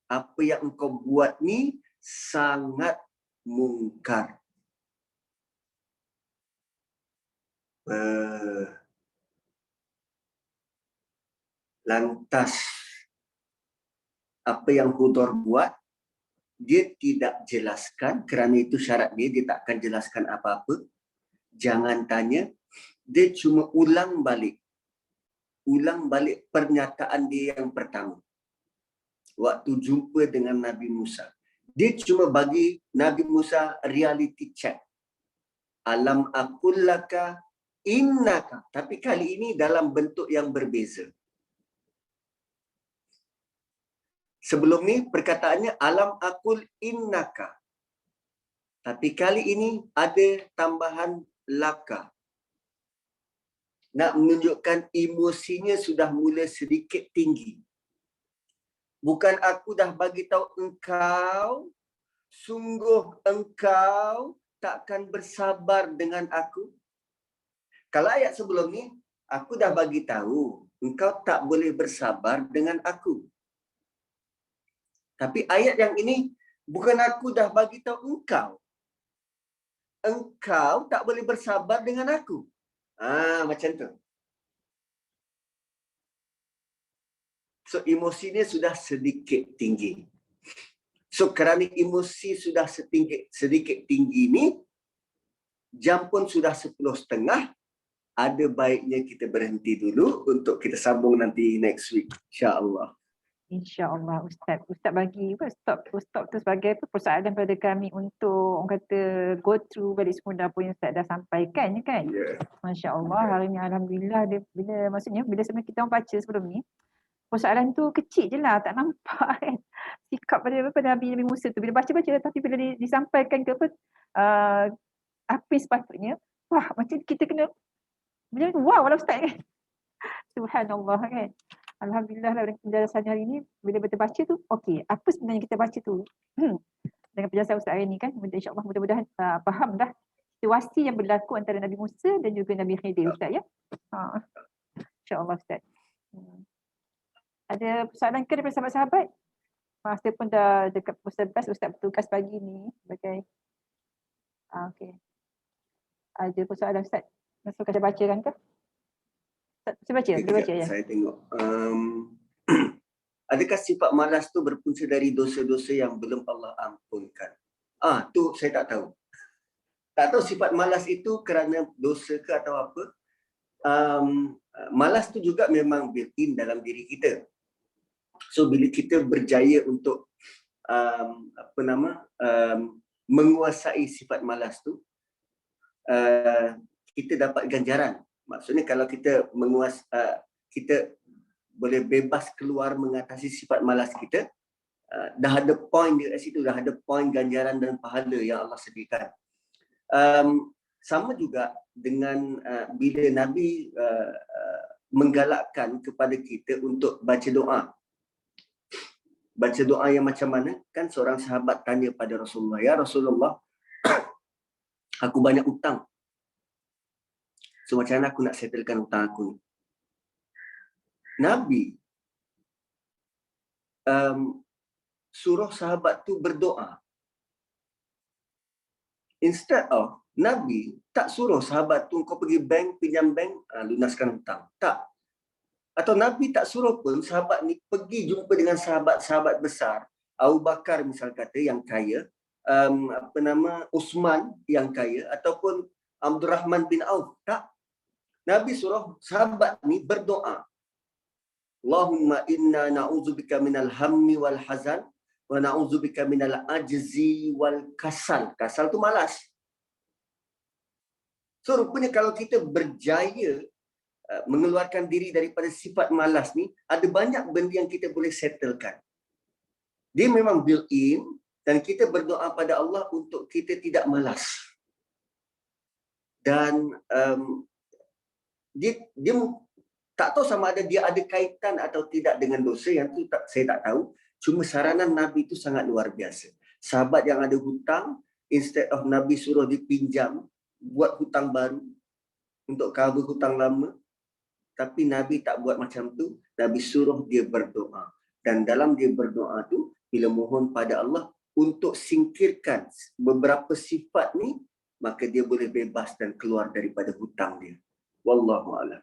Apa yang engkau buat ni sangat mungkar. Lantas apa yang Hudar buat, dia tidak jelaskan, kerana itu syarat dia tak akan jelaskan apa-apa. Jangan tanya, dia cuma ulang balik pernyataan dia yang pertama. Waktu jumpa dengan Nabi Musa. Dia cuma bagi Nabi Musa reality check. Alam aqul laka innaka. Tapi kali ini dalam bentuk yang berbeza. Sebelum ni perkataannya alam aqul innaka. Tapi kali ini ada tambahan laka. Nak menunjukkan emosinya sudah mula sedikit tinggi. Bukan aku dah bagi tahu engkau, sungguh engkau takkan bersabar dengan aku. Kalau ayat sebelum ni, aku dah bagi tahu engkau tak boleh bersabar dengan aku. Tapi ayat yang ini, bukan aku dah bagi tahu engkau tak boleh bersabar dengan aku. Macam tu. So emosinya sudah sedikit tinggi. So kerana emosi sudah sedikit tinggi ni, jam pun sudah 10.30. Ada baiknya kita berhenti dulu untuk kita sambung nanti next week, insya-Allah. InsyaAllah Ustaz bagi stop tu sebagai persoalan pada kami untuk orang kata go through balik semua apa yang Ustaz dah sampaikan kan. Yeah. Masya-Allah hari ni alhamdulillah bila sebenarnya kita orang baca sebelum ni persoalan tu kecil je lah, tak nampak kan sikap pada Nabi Musa tu bila baca-baca, tapi bila disampaikan ke apa yang sepatutnya, wah macam kita kena wow lah Ustaz kan. Subhanallah kan. Alhamdulillah lah penjelasan hari ni bila kita baca tu, okey, apa sebenarnya kita baca tu? Dengan penjelasan Ustaz hari ni kan, insya-Allah mudah-mudahan faham dah situasi yang berlaku antara Nabi Musa dan juga Nabi Khidir Ustaz ya. Insya-Allah Ustaz. Ada persoalan ke daripada sahabat-sahabat? Masa pun dah dekat pukul 11 Ustaz bertugas pagi ni sebagai okey. Ada persoalan Ustaz? Masuk kita bacakan ke? Saya baca ya. Saya tengok. Adakah sifat malas tu berpunca dari dosa-dosa yang belum Allah ampunkan? Tu saya tak tahu. Tak tahu sifat malas itu kerana dosa ke atau apa. Malas tu juga memang built-in dalam diri kita. So bila kita berjaya untuk menguasai sifat malas tu, kita dapat ganjaran. Maksudnya kalau kita kita boleh bebas keluar mengatasi sifat malas kita, dah ada point di situ, dah ada point ganjaran dan pahala yang Allah sediakan. Sama juga dengan bila Nabi menggalakkan kepada kita untuk baca doa. Baca doa yang macam mana? Kan seorang sahabat tanya pada Rasulullah, "Ya Rasulullah, aku banyak hutang. So macam mana aku nak settlekan hutang aku ni?" Nabi suruh sahabat tu berdoa. Instead of Nabi tak suruh sahabat tu kau pergi bank, pinjam bank, lunaskan hutang. Tak. Atau Nabi tak suruh pun sahabat ni pergi jumpa dengan sahabat-sahabat besar. Abu Bakar misal kata yang kaya, Uthman yang kaya, ataupun Abdul Rahman bin Auf. Tak. Nabi suruh sahabat ni berdoa. Allahumma inna na'udzubika minal hammi wal hazan wa na'udzubika minal ajzi wal kasal. Kasal tu malas. So rupanya kalau kita berjaya mengeluarkan diri daripada sifat malas ni, ada banyak benda yang kita boleh settlekan. Dia memang built-in dan kita berdoa pada Allah untuk kita tidak malas. Dan dia tak tahu sama ada dia ada kaitan atau tidak dengan dosa, yang tu saya tak tahu. Cuma saranan Nabi itu sangat luar biasa. Sahabat yang ada hutang, instead of Nabi suruh dipinjam, buat hutang baru untuk cover hutang lama, tapi Nabi tak buat macam tu. Nabi suruh dia berdoa. Dan dalam dia berdoa tu, bila mohon pada Allah untuk singkirkan beberapa sifat ni, maka dia boleh bebas dan keluar daripada hutang dia. Wallahu a'lam.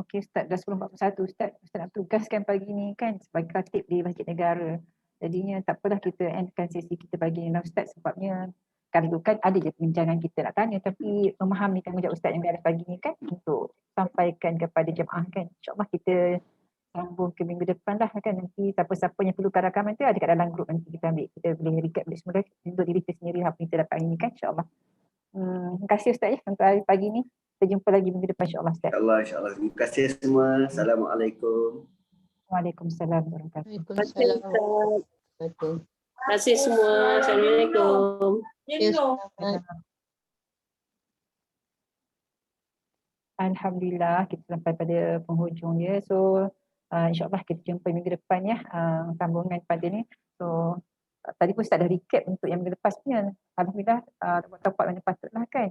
Okey Ustaz, dah 10.41 Ustaz. Ustaz nak tugaskan pagi ni kan sebagai khatib di Masjid Negara. Jadinya tak apalah kita endkan sesi kita pagi ni Ustaz, sebabnya kan itu kan ada je perbincangan kita nak tanya, tapi memahami tanggungjawab Ustaz yang ada pagi ni kan untuk sampaikan kepada jemaah kan. InsyaAllah kita sambung ke minggu depan lah kan. Nanti siapa-siapa yang perlukan rakaman tu ada kat dalam grup, nanti kita ambil, kita boleh recap balik semula untuk diri kita sendiri apa yang kita dapat hari ni kan, insyaAllah. Terima kasih Ustaz ya untuk hari pagi ni. Kita jumpa lagi minggu depan insyaAllah Ustaz. InsyaAllah. Terima kasih semua. Assalamualaikum. Waalaikumsalam warahmatullahi wabarakatuh. Terima kasih semua. Assalamualaikum. Alhamdulillah kita sampai pada penghujung ya. So insyaAllah kita jumpa minggu depan ya, sambungan pada ni. So tadi pun Ustaz dah recap untuk yang minggu lepas punya. Alhamdulillah top-up mana patutlah kan.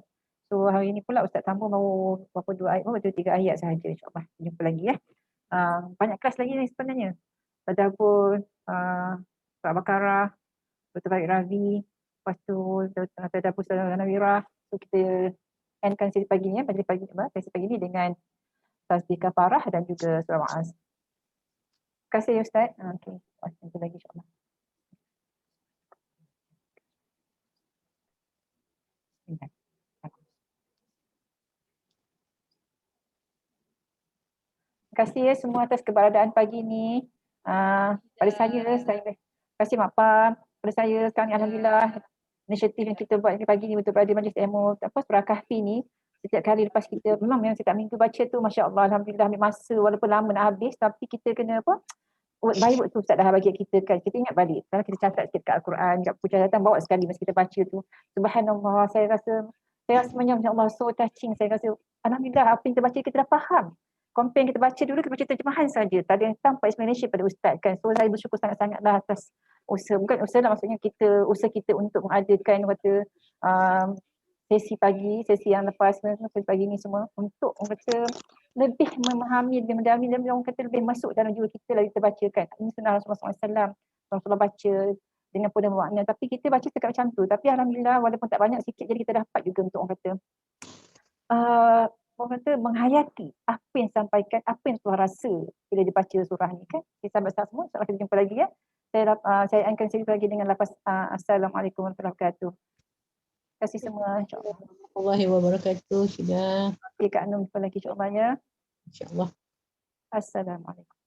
So hari ni pula Ustaz sambung baru berapa 2 ayat, baru 3 ayat sahaja, insyaAllah. Jumpa lagi ya. Banyak kelas lagi ni sebenarnya. Tadabbur, Surah Al-Baqarah, Dr. Farid Razi, lepas tu Tadabbur Surah Al-Nawirah. So kita endkan sesi pagi ni ya, sesi pagi ni dengan tasbih kafarah dan juga surah Ma'az. Terima kasih ya Ustaz. Okey, jumpa lagi insyaAllah. Terima kasih ya semua atas keberadaan pagi ni. Pada saya terima kasih Mak Pam. Pada saya sekarang ni Alhamdulillah inisiatif yang kita buat pagi ni untuk berada majlis ilmu surah Kahfi ni, setiap kali lepas kita memang setiap minggu baca tu Masya Allah, Alhamdulillah ambil masa walaupun lama nak habis, tapi kita kena baik waktu Ustaz dah bagi kita kan, kita ingat balik. Kalau kita catat sikit kat Al-Quran, kat buku catatan, bawa sekali masa kita baca tu. Subhanallah, saya rasa macam Allah so touching. Saya rasa Alhamdulillah apa yang kita baca kita dah faham. Compare kita baca dulu, kita baca terjemahan saja. Tak ada yang tanpa explanation pada Ustaz kan. So saya bersyukur sangat-sangatlah atas usaha, bukan usaha lah, maksudnya usaha kita untuk mengadakan sesi pagi, sesi yang lepas, sesi pagi ni semua untuk orang kata lebih memahami, lebih mendalami, dan orang kata lebih masuk dalam jiwa kita lalu kita bacakan. Ini sunnah Rasulullah SAW. Rasulullah baca dengan penuh makna, tapi kita baca dekat macam tu. Tapi Alhamdulillah walaupun tak banyak, sikit jadi kita dapat juga untuk orang kata menghayati apa yang disampaikan, apa yang Tuhan rasa bila dibaca surah ni kan. Okay, sahabat-sahabat semua, insyaAllah kita jumpa lagi ya. Saya akan cancel lagi dengan lafaz Assalamualaikum warahmatullahi wabarakatuh. Terima kasih semua, insyaAllah. Warahmatullahi wabarakatuh. Sudah. Okay, Kak Nur, jumpa lagi insyaAllah ya. InsyaAllah. Assalamualaikum.